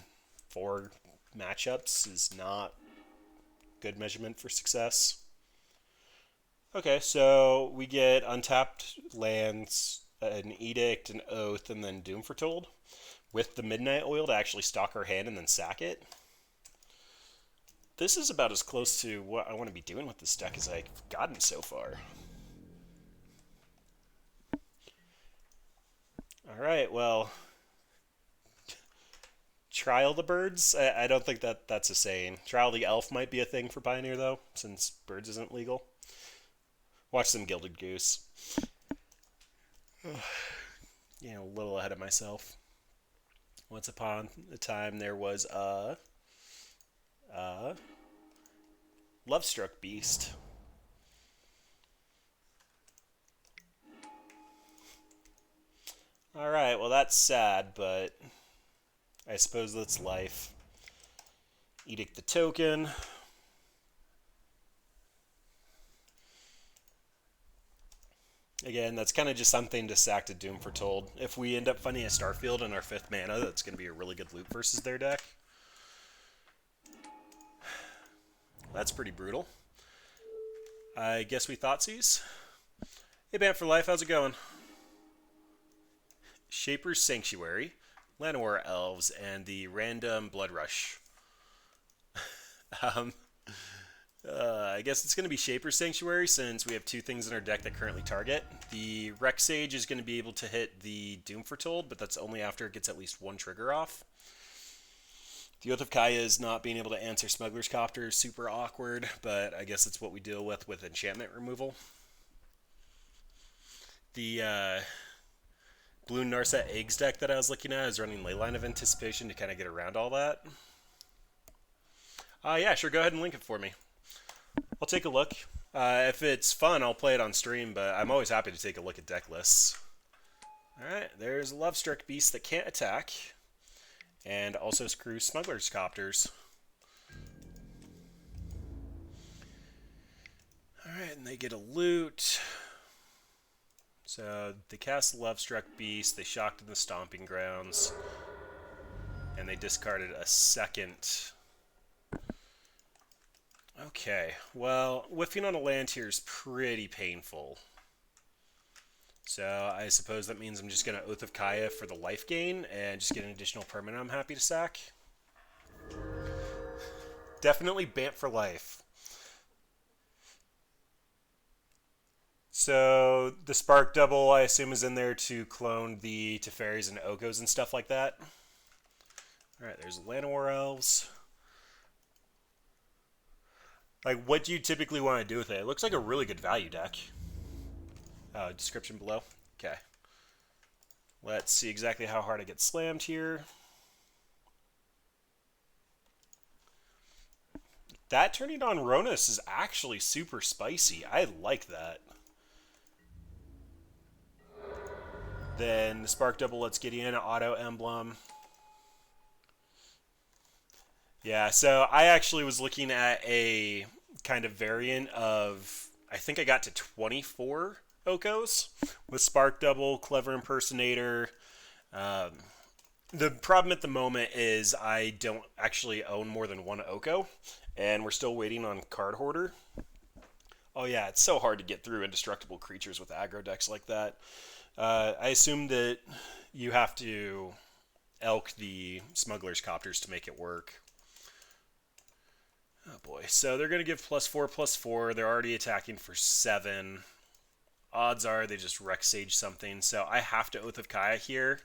4 matchups is not good measurement for success. Okay, so we get untapped lands, an Edict, an Oath, and then Doom Foretold. With the Midnight Oil to actually stock our hand and then sack it. This is about as close to what I want to be doing with this deck as I've gotten so far. Alright, well, Trial the Birds? I don't think that's a saying. Trial the Elf might be a thing for Pioneer, though, since Birds isn't legal. Watch some Gilded Goose. A little ahead of myself. Once upon a time, there was a Lovestruck Beast. Alright, well that's sad, but I suppose that's life. Edict the token. Again, that's kind of just something to sack to Doom Foretold. If we end up finding a Starfield in our 5th mana, that's going to be a really good loop versus their deck. That's pretty brutal. I guess we Thoughtseize. Hey, Bamf for Life, how's it going? Shaper's Sanctuary, Llanowar Elves, and the random Blood Rush. I guess it's going to be Shaper's Sanctuary since we have 2 things in our deck that currently target. The Rex Sage is going to be able to hit the Doom Foretold, but that's only after it gets at least 1 trigger off. The Oath of Kaya's not being able to answer Smuggler's Copter is super awkward, but I guess it's what we deal with enchantment removal. The Blue Narset Eggs deck that I was looking at is running Leyline of Anticipation to kind of get around all that. Yeah, sure, go ahead and link it for me. I'll take a look. If it's fun, I'll play it on stream, but I'm always happy to take a look at deck lists. Alright, there's a Lovestruck Beast that can't attack. And also screw Smuggler's Copters. Alright, and they get a loot. So they cast Lovestruck Beast, they shocked in the Stomping Grounds, and they discarded a second Okay, well, whiffing on a land here is pretty painful. So I suppose that means I'm just going to Oath of Kaya for the life gain and just get an additional permanent I'm happy to sack. Definitely Bant for life. So the Spark Double, I assume, is in there to clone the Teferis and Okos and stuff like that. Alright, there's Llanowar Elves. Like, what do you typically want to do with it? It looks like a really good value deck. Description below. Okay. Let's see exactly how hard I get slammed here. That turning on Ronus is actually super spicy. I like that. Then the Spark Double lets Gideon auto emblem. Yeah, so I actually was looking at a kind of variant of, I think I got to 24 Okos with Spark Double, Clever Impersonator. The problem at the moment is I don't actually own more than one Oko, and we're still waiting on Card Hoarder. Oh yeah, it's so hard to get through indestructible creatures with aggro decks like that. I assume that you have to elk the Smuggler's Copters to make it work. Oh boy, so they're going to give +4/+4. They're already attacking for 7. Odds are they just Rex Sage something, so I have to Oath of Kaya here.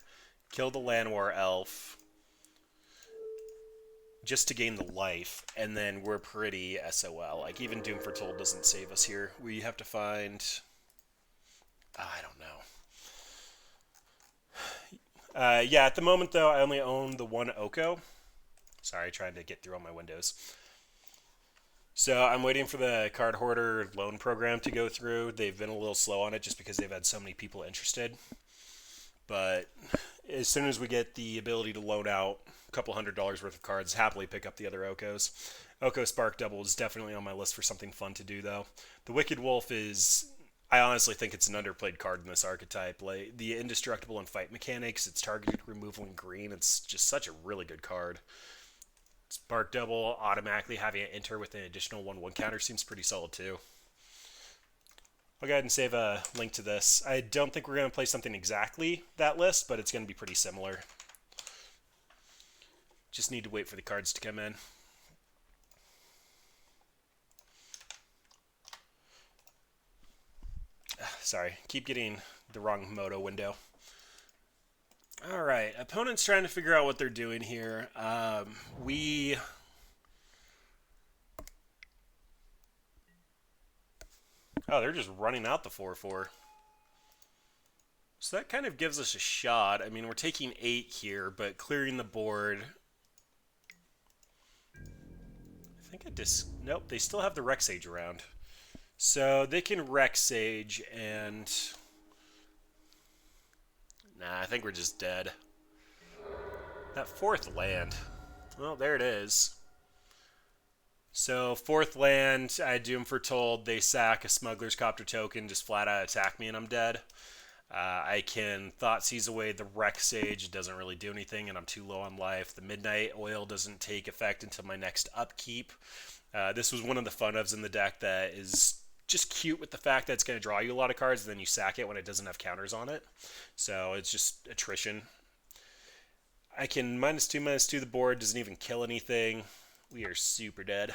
Kill the Llanowar Elf just to gain the life, and then we're pretty SOL. Like, even Doom Foretold doesn't save us here. We have to find... I don't know. Yeah, at the moment, though, I only own the one Oko. Sorry, trying to get through all my windows. So I'm waiting for the Card Hoarder loan program to go through. They've been a little slow on it just because they've had so many people interested. But as soon as we get the ability to loan out a couple $100 worth of cards, happily pick up the other Okos. Oko Spark Double is definitely on my list for something fun to do, though. The Wicked Wolf is... I honestly think it's an underplayed card in this archetype. Like, the indestructible and fight mechanics, its targeted removal in green, it's just such a really good card. Spark Double, automatically having it enter with an additional 1/1 counter seems pretty solid too. I'll go ahead and save a link to this. I don't think we're going to play something exactly that list, but it's going to be pretty similar. Just need to wait for the cards to come in. Sorry, keep getting the wrong Moto window. Alright, opponent's trying to figure out what they're doing here. Oh, they're just running out the 4/4. So that kind of gives us a shot. I mean, we're taking 8 here, but clearing the board... I think I just... Nope, they still have the Rex Sage around. So they can Rex Sage and... Nah, I think we're just dead. That 4th land. Well, there it is. So, 4th land, I Doom Foretold. They sack a Smuggler's Copter token, just flat out attack me, and I'm dead. I can Thoughtseize away the Rex Sage. It doesn't really do anything, and I'm too low on life. The Midnight Oil doesn't take effect until my next upkeep. This was one of the fun ofs in the deck that is just cute with the fact that it's going to draw you a lot of cards, and then you sack it when it doesn't have counters on it. So it's just attrition. I can -2/-2 the board, doesn't even kill anything. We are super dead.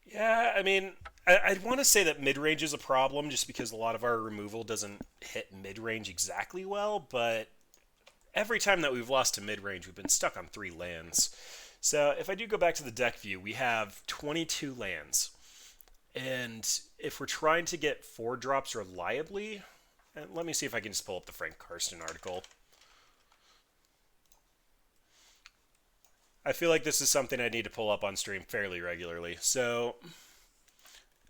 Yeah, I mean, I'd want to say that mid-range is a problem just because a lot of our removal doesn't hit mid-range exactly well, but every time that we've lost to mid-range, we've been stuck on 3 lands. So if I do go back to the deck view, we have 22 lands. And if we're trying to get 4 drops reliably, and let me see if I can just pull up the Frank Karsten article. I feel like this is something I need to pull up on stream fairly regularly. So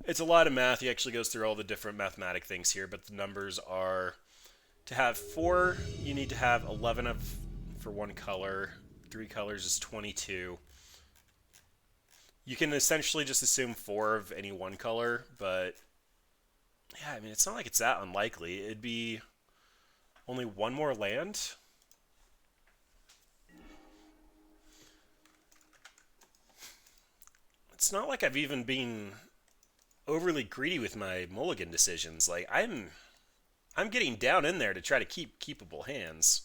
it's a lot of math. He actually goes through all the different mathematic things here, but the numbers are to have 4, you need to have 11 of for 1 color. 3 colors is 22. You can essentially just assume 4 of any 1 color, but yeah, I mean, it's not like it's that unlikely. It'd be only 1 more land. it's not like I've even been overly greedy with my mulligan decisions. Like I'm getting down in there to try to keep keepable hands.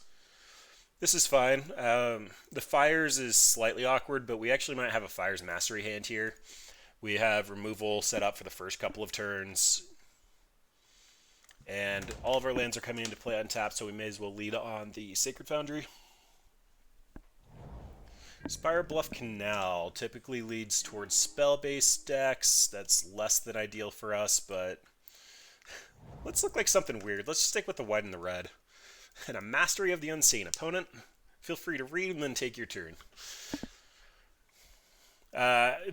This is fine. The fires is slightly awkward, but we actually might have a fires mastery hand here. We have removal set up for the first couple of turns, and all of our lands are coming into play untapped, so we may as well lead on the Sacred Foundry. Spire Bluff Canal typically leads towards spell-based decks. That's less than ideal for us, but let's look like something weird. Let's stick with the white and the red. And a Mastery of the Unseen. Opponent, feel free to read and then take your turn.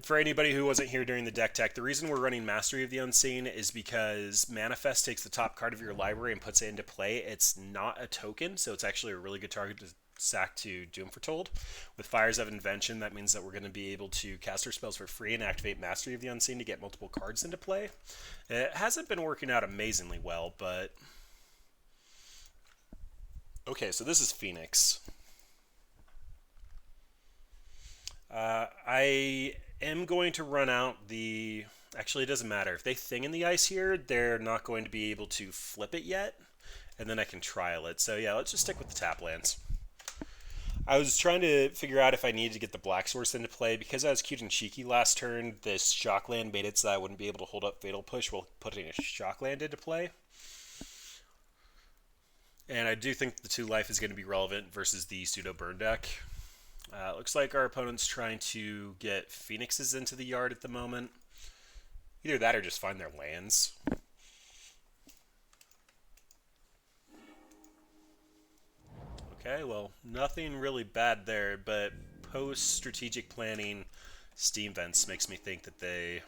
For anybody who wasn't here during the deck tech, the reason we're running Mastery of the Unseen is because Manifest takes the top card of your library and puts it into play. It's not a token, so it's actually a really good target to sack to Doom Foretold. With Fires of Invention, that means that we're going to be able to cast our spells for free and activate Mastery of the Unseen to get multiple cards into play. It hasn't been working out amazingly well, but... Okay, so this is Phoenix. I am going to run out the... Actually, it doesn't matter. If they Thing in the Ice here, they're not going to be able to flip it yet, and then I can trial it. So yeah, let's just stick with the tap lands. I was trying to figure out if I needed to get the Black Source into play. Because I was cute and cheeky last turn, this Shock Land made it so that I wouldn't be able to hold up Fatal Push while putting a Shock Land into play. And I do think the 2 life is going to be relevant versus the Pseudo Burn deck. Looks like our opponent's trying to get Phoenixes into the yard at the moment. Either that or just find their lands. Okay, well, nothing really bad there, but post-strategic planning, Steam Vents makes me think that they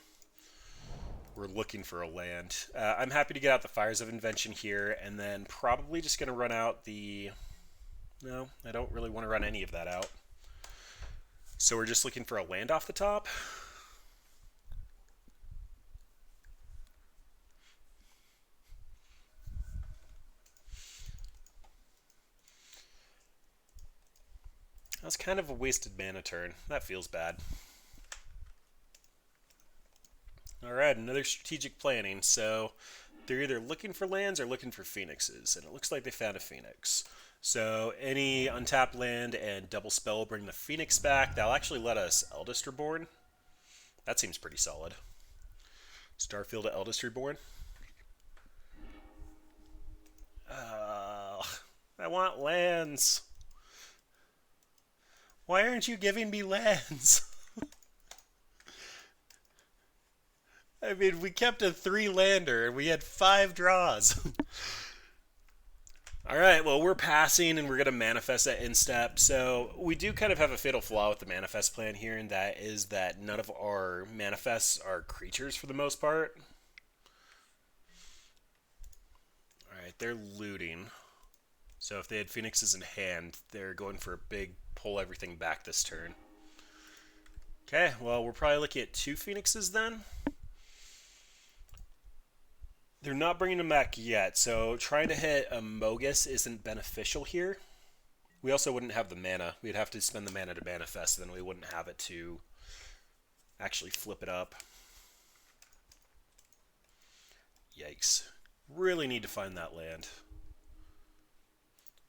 were looking for a land. I'm happy to get out the Fires of Invention here, and then probably just going to run out the... No, I don't really want to run any of that out. So we're just looking for a land off the top. That's kind of a wasted mana turn. That feels bad. Alright, another strategic planning. So they're either looking for lands or looking for Phoenixes, and it looks like they found a Phoenix. So any untapped land and double spell will bring the Phoenix back. That'll actually let us Eldest Reborn. That seems pretty solid. Starfield to Eldest Reborn. I want lands. Why aren't you giving me lands? I mean, we kept a 3-lander and we had 5 draws. Alright, well, we're passing and we're going to manifest that instep. So we do kind of have a fatal flaw with the manifest plan here, and that is that none of our manifests are creatures for the most part. Alright, they're looting. So if they had Phoenixes in hand, they're going for a big pull everything back this turn. Okay, well, we're probably looking at 2 Phoenixes then. They're not bringing them back yet, so trying to hit a Mogus isn't beneficial here. We also wouldn't have the mana. We'd have to spend the mana to manifest, and then we wouldn't have it to actually flip it up. Yikes. Really need to find that land.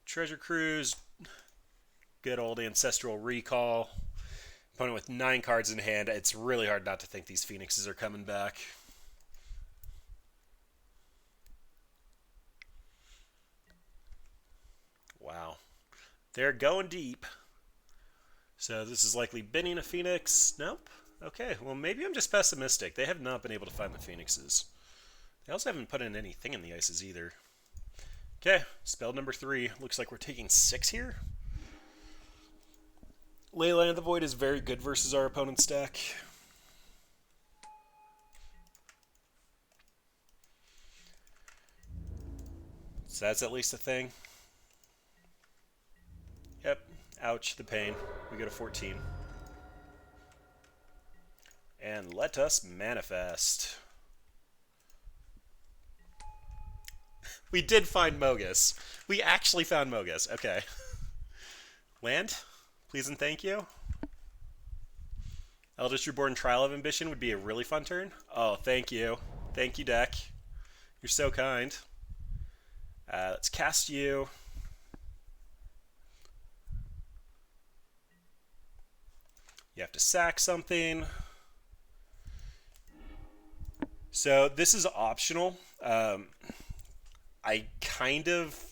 Treasure Cruise, good old Ancestral Recall. Opponent with 9 cards in hand. It's really hard not to think these Phoenixes are coming back. Wow. They're going deep. So this is likely binning a Phoenix. Nope. Okay, well maybe I'm just pessimistic. They have not been able to find the Phoenixes. They also haven't put in anything in the ices either. Okay, spell number 3. Looks like we're taking 6 here. Leyline of the Void is very good versus our opponent's deck. So that's at least a thing. Yep. Ouch, the pain. We go to 14. And let us manifest. We did find Mogus. We actually found Mogus. Okay. Land? Please and thank you. Eldest Reborn Trial of Ambition would be a really fun turn. Oh, thank you. Thank you, deck. You're so kind. Let's cast you. You have to sack something. So this is optional. I kind of...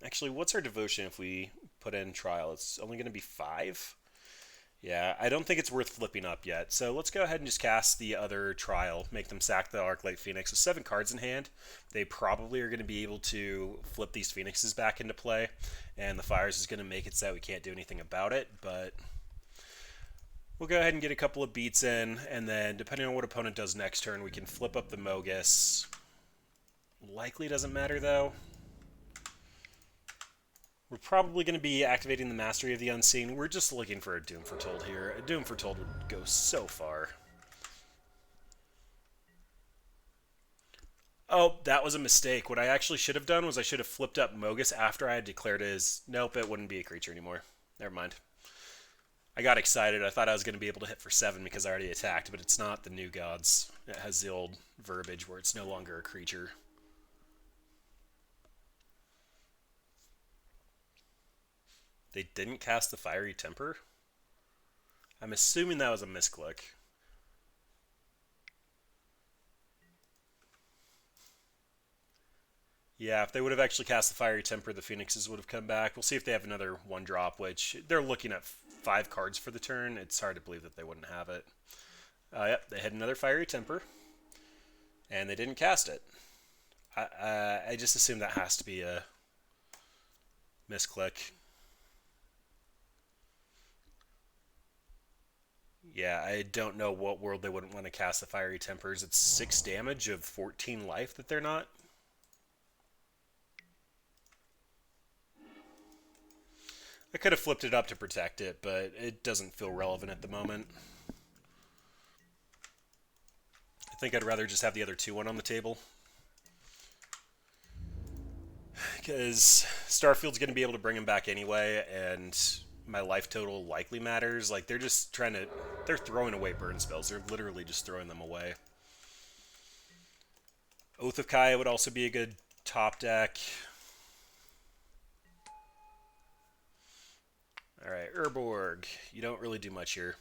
Actually, what's our devotion if we put in trial? It's only going to be 5. Yeah, I don't think it's worth flipping up yet. So let's go ahead and just cast the other trial. Make them sack the Arclight Phoenix. With 7 cards in hand, they probably are going to be able to flip these Phoenixes back into play. And the Fires is going to make it so that we can't do anything about it. But we'll go ahead and get a couple of beats in. And then depending on what opponent does next turn, we can flip up the Mogus. Likely doesn't matter though. We're probably going to be activating the Mastery of the Unseen. We're just looking for a Doom Foretold here. A Doom Foretold would go so far. Oh, that was a mistake. What I actually should have done was I should have flipped up Mogus after I had declared his... Nope, it wouldn't be a creature anymore. Never mind. I got excited. I thought I was going to be able to hit for 7 because I already attacked, but it's not the New Gods. It has the old verbiage where it's no longer a creature. They didn't cast the Fiery Temper? I'm assuming that was a misclick. Yeah, if they would have actually cast the Fiery Temper, the Phoenixes would have come back. We'll see if they have another 1-drop, which they're looking at 5 cards for the turn. It's hard to believe that they wouldn't have it. Yep, they had another Fiery Temper, and they didn't cast it. I just assume that has to be a misclick. Yeah, I don't know what world they wouldn't want to cast the Fiery Tempers. It's 6 damage of 14 life that they're not. I could have flipped it up to protect it, but it doesn't feel relevant at the moment. I think I'd rather just have the other 2-1 on the table. Because Starfield's going to be able to bring him back anyway, and my life total likely matters. Like, they're just trying to... They're throwing away burn spells. They're literally just throwing them away. Oath of Kaya would also be a good top deck. Alright, Urborg. You don't really do much here.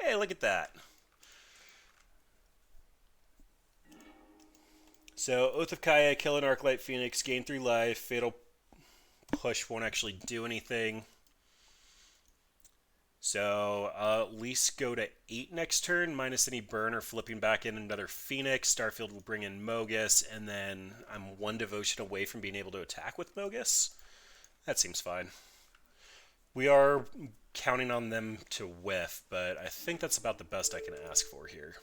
Hey, look at that. So, Oath of Kaya, kill an Arclight Phoenix, gain 3 life, Fatal Push won't actually do anything. So, at least go to 8 next turn, minus any burn or flipping back in another Phoenix. Starfield will bring in Mogus, and then I'm 1 devotion away from being able to attack with Mogus. That seems fine. We are counting on them to whiff, but I think that's about the best I can ask for here.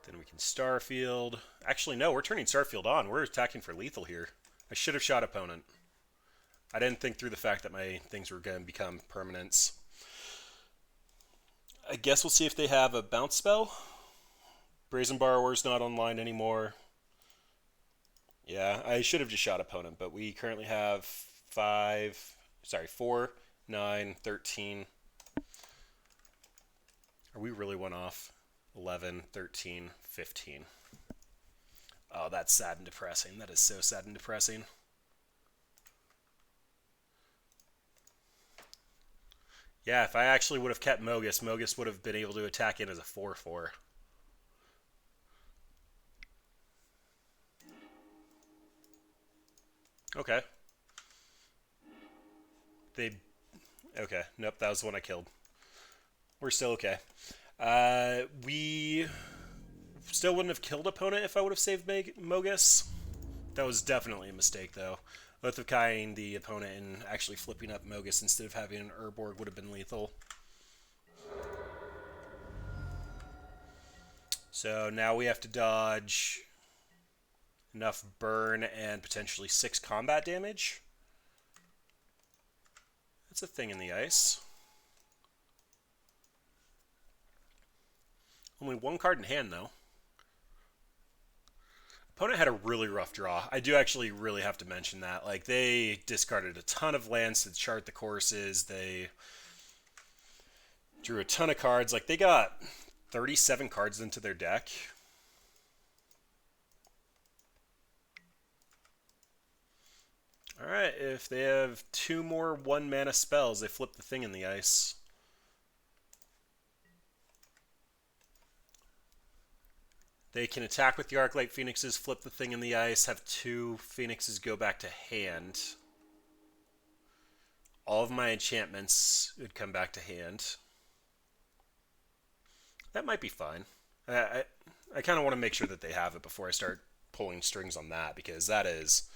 Then we can Starfield. Actually, no, we're turning Starfield on. We're attacking for lethal here. I should have shot opponent. I didn't think through the fact that my things were going to become permanents. I guess we'll see if they have a bounce spell. Brazen Borrower's not online anymore. Yeah, I should have just shot opponent, but we currently have 4, 9, 13. Are we really one off? 11, 13, 15. Oh, that's sad and depressing. That is so sad and depressing. Yeah, if I actually would have kept Mogus, Mogus would have been able to attack in as a 4/4. Okay. Okay, nope, that was the one I killed. We're still okay. We still wouldn't have killed opponent if I would have saved Mogus. That was definitely a mistake, though. Oath of Kaiing the opponent and actually flipping up Mogus instead of having an Urborg would have been lethal. So now we have to dodge enough burn and potentially 6 combat damage. That's a thing in the ice. Only 1 card in hand, though. Opponent had a really rough draw. I do actually really have to mention that. Like, they discarded a ton of lands to chart the courses. They drew a ton of cards. Like, they got 37 cards into their deck. Alright, if they have 2 more 1-mana spells, they flip the thing in the ice. They can attack with the Arclight Phoenixes, flip the thing in the ice, have 2 Phoenixes go back to hand. All of my enchantments would come back to hand. That might be fine. I kind of want to make sure that they have it before I start pulling strings on that, because that is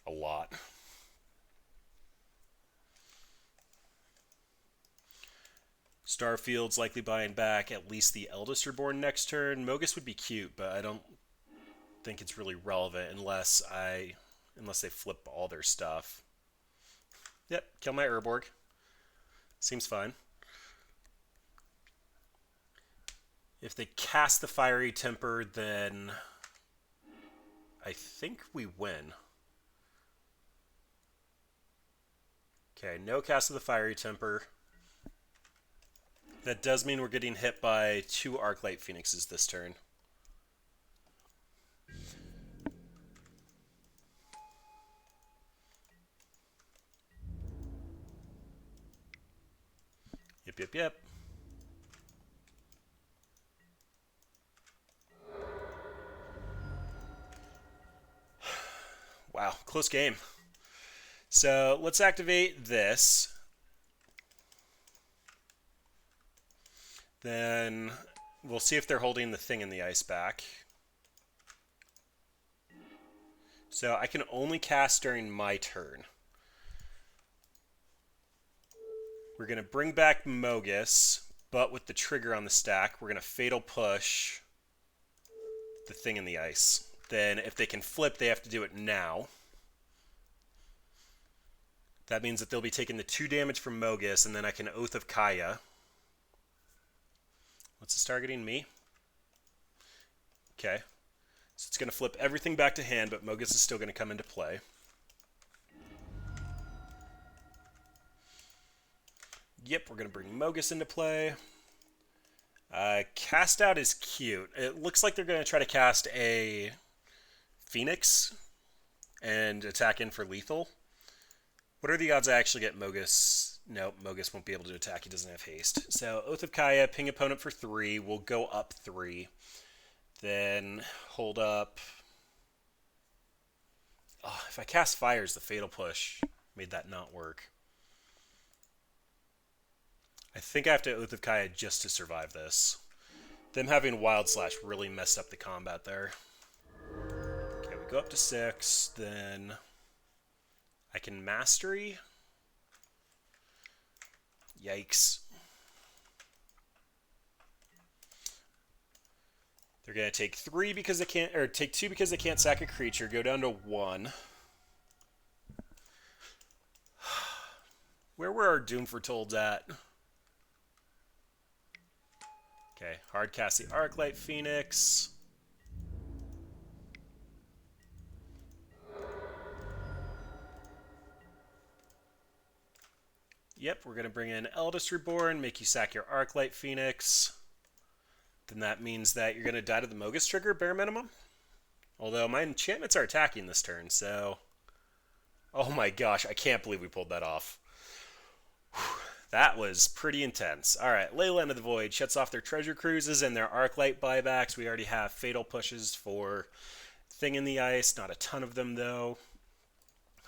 a lot. Starfield's likely buying back at least the Eldest Reborn next turn. Mogus would be cute, but I don't think it's really relevant unless they flip all their stuff. Yep, kill my Urborg. Seems fine. If they cast the Fiery Temper, then I think we win. Okay, no cast of the Fiery Temper. That does mean we're getting hit by 2 Arclight Phoenixes this turn. Yep. Wow, close game. So let's activate this. Then we'll see if they're holding the thing in the ice back. So I can only cast during my turn. We're going to bring back Mogus, but with the trigger on the stack, we're going to Fatal Push the thing in the ice. Then if they can flip, they have to do it now. That means that they'll be taking the 2 damage from Mogus, and then I can Oath of Kaya. What's this targeting? Me? Okay. So it's going to flip everything back to hand, but Mogus is still going to come into play. Yep, we're going to bring Mogus into play. Cast out is cute. It looks like they're going to try to cast a Phoenix and attack in for lethal. What are the odds I actually get Mogus? Nope, Mogus won't be able to attack. He doesn't have haste. So Oath of Kaya, ping opponent for 3. We'll go up 3. Then hold up. Oh, if I cast Fires, the Fatal Push made that not work. I think I have to Oath of Kaya just to survive this. Them having Wild Slash really messed up the combat there. Okay, we go up to 6. Then I can Mastery. Yikes. They're going to take 3 because they can't, or take 2 because they can't sack a creature, go down to 1. Where were our Doom Fortolds at? Okay, hard cast the Arclight Phoenix. Yep, we're going to bring in Eldest Reborn, make you sack your Arclight Phoenix. Then that means that you're going to die to the Mogus trigger, bare minimum. Although my enchantments are attacking this turn, so... Oh my gosh, I can't believe we pulled that off. Whew. That was pretty intense. Alright, Leyland of the Void shuts off their treasure cruises and their Arclight buybacks. We already have Fatal Pushes for Thing in the Ice. Not a ton of them, though.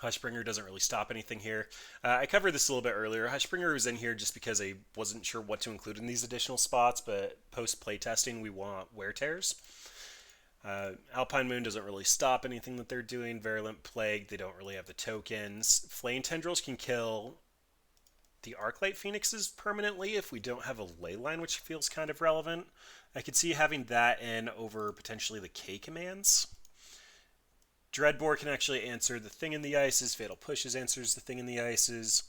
Hushbringer doesn't really stop anything here. I covered this a little bit earlier. Hushbringer was in here just because I wasn't sure what to include in these additional spots, but post-playtesting we want Wear Tears. Alpine Moon doesn't really stop anything that they're doing. Virulent Plague, they don't really have the tokens. Flame Tendrils can kill the Arclight Phoenixes permanently if we don't have a Leyline, which feels kind of relevant. I could see having that in over potentially the K commands. Dreadbore can actually answer the Thing in the Ices. Fatal Pushes answers the Thing in the Ices.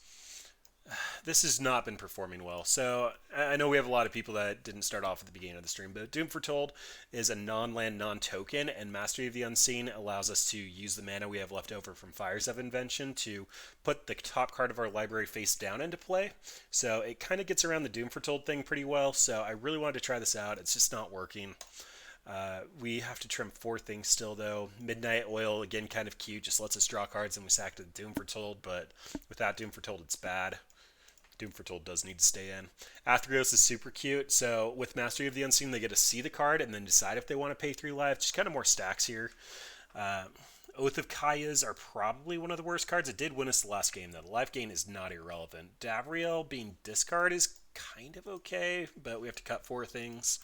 This has not been performing well. So I know we have a lot of people that didn't start off at the beginning of the stream, but Doom Foretold is a non-land, non-token, and Mastery of the Unseen allows us to use the mana we have left over from Fires of Invention to put the top card of our library face down into play. So it kind of gets around the Doom Foretold thing pretty well. So I really wanted to try this out. It's just not working. We have to trim 4 things still, though. Midnight Oil, again, kind of cute. Just lets us draw cards and we sack to Doom Foretold, but without Doom Foretold, it's bad. Doom Foretold does need to stay in. Athreos is super cute. So with Mastery of the Unseen, they get to see the card and then decide if they want to pay 3 life. Just kind of more stacks here. Oath of Kayas are probably one of the worst cards. It did win us the last game, though. The life gain is not irrelevant. Davriel being discard is kind of okay, but we have to cut 4 things.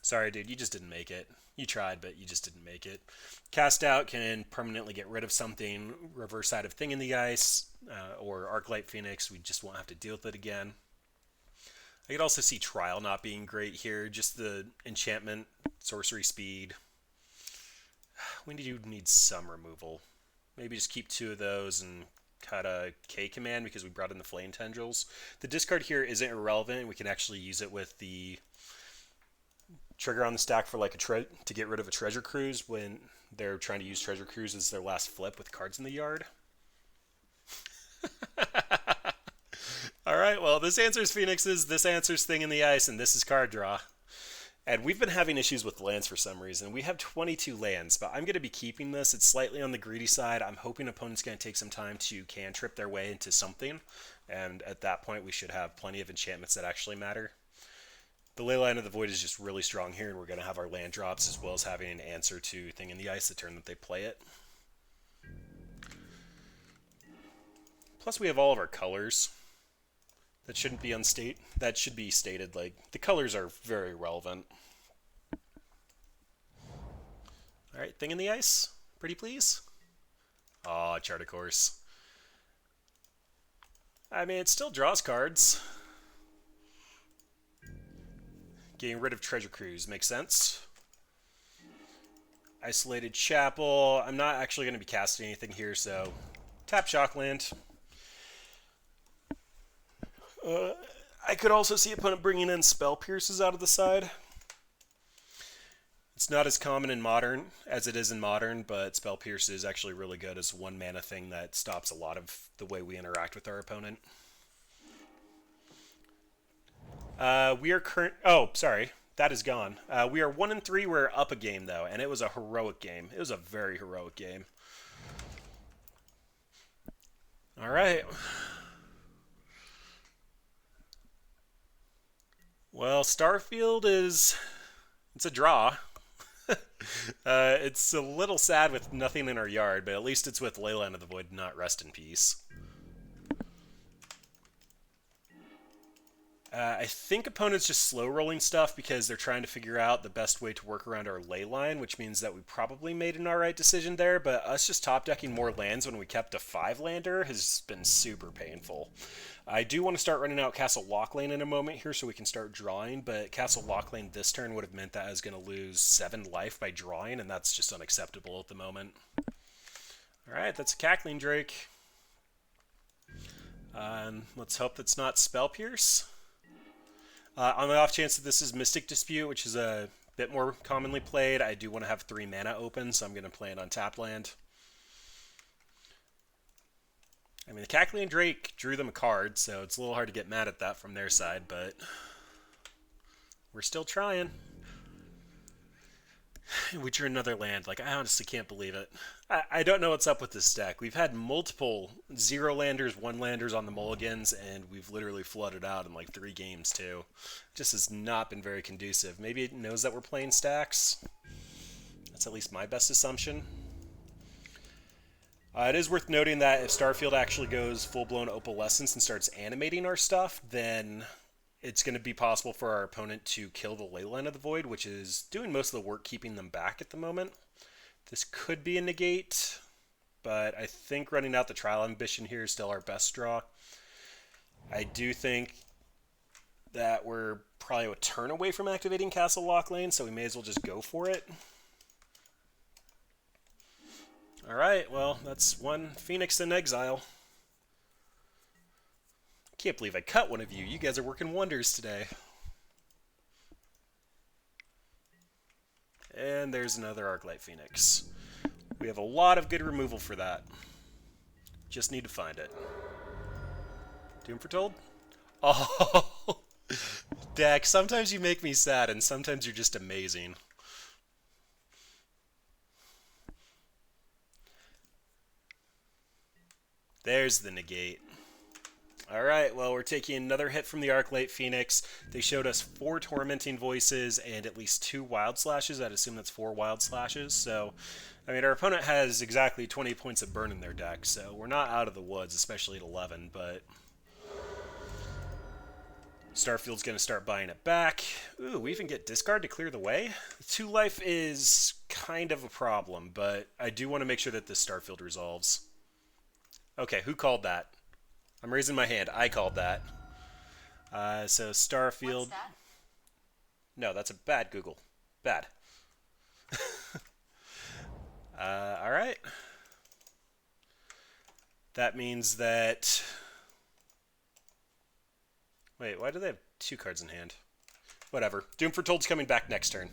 Sorry, dude, you just didn't make it. You tried, but you just didn't make it. Cast Out can permanently get rid of something. Reverse Side of Thing in the Ice, or Arclight Phoenix. We just won't have to deal with it again. I could also see Trial not being great here. Just the enchantment, sorcery speed. We do need some removal. Maybe just keep 2 of those and cut a K command because we brought in the Flame Tendrils. The discard here isn't irrelevant. We can actually use it with the trigger on the stack for like to get rid of a treasure cruise when they're trying to use treasure cruise as their last flip with cards in the yard. Alright, well, this answers Phoenixes, this answers Thing in the Ice, and this is card draw. And we've been having issues with lands for some reason. We have 22 lands, but I'm going to be keeping this. It's slightly on the greedy side. I'm hoping opponents going to take some time to cantrip their way into something, and at that point we should have plenty of enchantments that actually matter. The Leyline of the Void is just really strong here, and we're going to have our land drops as well as having an answer to Thing in the Ice the turn that they play it. Plus, we have all of our colors. That shouldn't be that should be stated. Like, the colors are very relevant. All right, Thing in the Ice. Pretty please. Aw, Chart a Course. I mean, it still draws cards. Getting rid of Treasure Cruise makes sense. Isolated Chapel. I'm not actually going to be casting anything here, so tap Shockland. I could also see opponent bringing in Spell Pierces out of the side. It's not as common in Modern as it is in Modern, but Spell Pierce is actually really good as a 1 mana thing that stops a lot of the way we interact with our opponent. We are current. Oh, sorry, that is gone. We are 1-3. We're up a game though, and it was a heroic game. It was a very heroic game. All right. Well, Starfield it's a draw. It's a little sad with nothing in our yard, but at least it's with Leyline of the Void, not Rest in Peace. I think opponents just slow rolling stuff because they're trying to figure out the best way to work around our ley line, which means that we probably made an alright decision there, but us just top decking more lands when we kept a 5-lander has been super painful. I do want to start running out Castle Locklane in a moment here so we can start drawing, but Castle Locklane this turn would have meant that I was going to lose 7 life by drawing, and that's just unacceptable at the moment. Alright, that's a Cackling Drake. Let's hope that's not Spell Pierce. On the off chance that this is Mystic Dispute, which is a bit more commonly played, I do want to have 3 mana open, so I'm going to play it on tapped land. I mean, the Cackling Drake drew them a card, so it's a little hard to get mad at that from their side, but we're still trying. We drew another land. Like, I honestly can't believe it. I don't know what's up with this deck. We've had multiple 0-landers, 1-landers on the mulligans, and we've literally flooded out in like 3 games, too. It just has not been very conducive. Maybe it knows that we're playing stacks. That's at least my best assumption. It is worth noting that if Starfield actually goes full-blown Opalescence and starts animating our stuff, then it's going to be possible for our opponent to kill the Leyline of the Void, which is doing most of the work keeping them back at the moment. This could be a negate, but I think running out the Trial Ambition here is still our best draw. I do think that we're probably a turn away from activating Castle Locklane, so we may as well just go for it. Alright, well, that's 1 Phoenix in exile. Can't believe I cut one of you. You guys are working wonders today. And there's another Arclight Phoenix. We have a lot of good removal for that. Just need to find it. Doom Foretold? Oh, Deck, sometimes you make me sad, and sometimes you're just amazing. There's the negate. Alright, well, we're taking another hit from the Arclight Phoenix. They showed us 4 Tormenting Voices and at least 2 Wild Slashes. I'd assume that's 4 Wild Slashes. So, I mean, our opponent has exactly 20 points of burn in their deck, so we're not out of the woods, especially at 11, but Starfield's going to start buying it back. Ooh, we even get discard to clear the way? 2 life is kind of a problem, but I do want to make sure that this Starfield resolves. Okay, who called that? I'm raising my hand. I called that. So Starfield. What's that? No, that's a bad Google. Bad. All right. That means that. Wait, why do they have 2 cards in hand? Whatever. Doom Foretold's coming back next turn.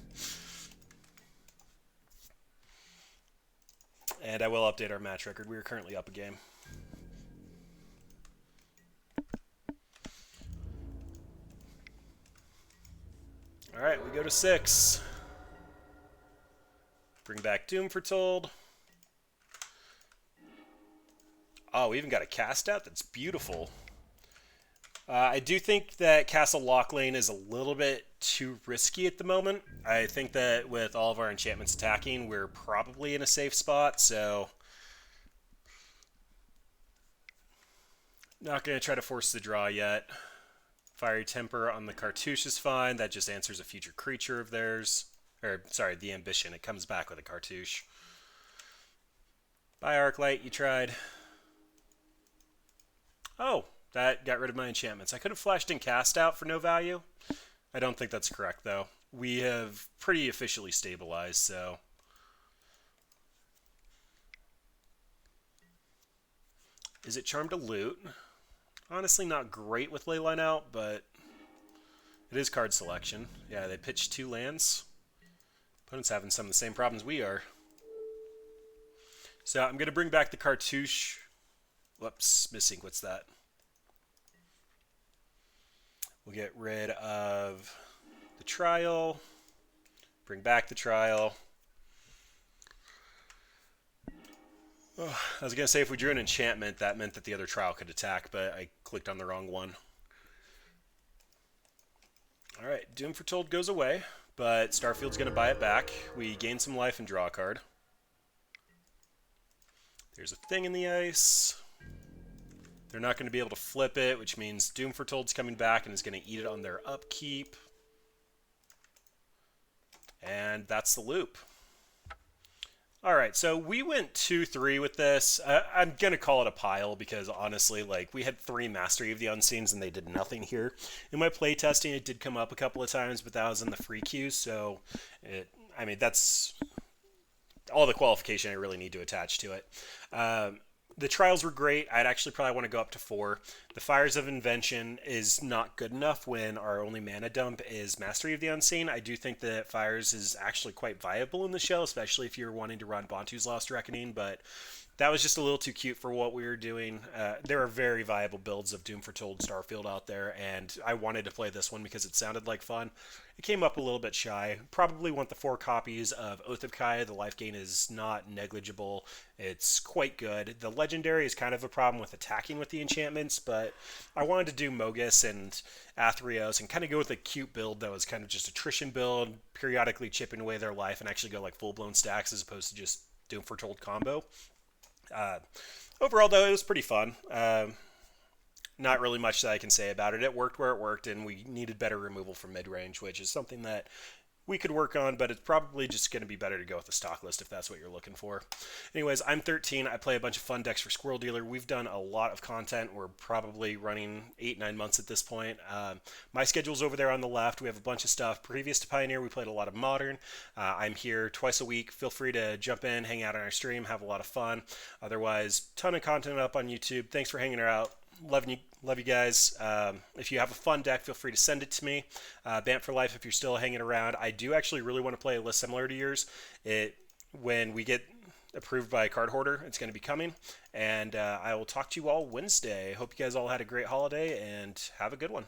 And I will update our match record. We are currently up a game. Alright, we go to 6. Bring back Doom Foretold. Oh, we even got a cast out? That's beautiful. I do think that Castle Locklane is a little bit too risky at the moment. I think that with all of our enchantments attacking, we're probably in a safe spot, so not going to try to force the draw yet. Fiery Temper on the Cartouche is fine. That just answers a future creature of theirs. Or, sorry, the Ambition. It comes back with a Cartouche. Bye, Arclight. You tried. Oh, that got rid of my enchantments. I could have flashed in Cast Out for no value. I don't think that's correct, though. We have pretty officially stabilized, so. Is it Charm to Loot? Honestly, not great with Leyline out, but it is card selection. Yeah, they pitched 2 lands. Opponent's having some of the same problems we are. So I'm going to bring back the Cartouche. Whoops, missing. What's that? We'll get rid of the Trial. Bring back the Trial. Oh, I was going to say if we drew an enchantment, that meant that the other Trial could attack, but I clicked on the wrong one. Alright, Doom Foretold goes away, but Starfield's going to buy it back. We gain some life and draw a card. There's a thing in the ice. They're not going to be able to flip it, which means Doom Foretold's coming back and is going to eat it on their upkeep. And that's the loop. Alright, so we went 2-3 with this. I'm going to call it a pile because honestly, like, we had 3 Mastery of the Unseens and they did nothing here. In my playtesting, it did come up a couple of times, but that was in the free queue, so I mean, that's all the qualification I really need to attach to it. The trials were great. I'd actually probably want to go up to 4. The Fires of Invention is not good enough when our only mana dump is Mastery of the Unseen. I do think that Fires is actually quite viable in the show, especially if you're wanting to run Bantu's Lost Reckoning, but that was just a little too cute for what we were doing. There are very viable builds of Doom Foretold Starfield out there, and I wanted to play this one because it sounded like fun. It came up a little bit shy. Probably want the 4 copies of Oath of Kaya. The life gain is not negligible. It's quite good. The Legendary is kind of a problem with attacking with the enchantments, but I wanted to do Mogus and Athreos and kind of go with a cute build that was kind of just attrition build, periodically chipping away their life, and actually go like full-blown stacks as opposed to just Doom Foretold combo. Overall, though, it was pretty fun. Not really much that I can say about it. It worked where it worked, and we needed better removal from mid-range, which is something that we could work on, but it's probably just going to be better to go with the stock list if that's what you're looking for. Anyways, I'm 13. I play a bunch of fun decks for Squirrel Dealer. We've done a lot of content. We're probably running 8-9 months at this point. My schedule's over there on the left. We have a bunch of stuff. Previous to Pioneer, we played a lot of Modern. I'm here twice a week. Feel free to jump in, hang out on our stream, have a lot of fun. Otherwise, ton of content up on YouTube. Thanks for hanging out. love you guys. If you have a fun deck, feel free to send it to me. Bant for life if you're still hanging around. I do actually really want to play a list similar to yours. When we get approved by Card Hoarder, it's going to be coming. And I will talk to you all Wednesday. Hope you guys all had a great holiday and have a good one.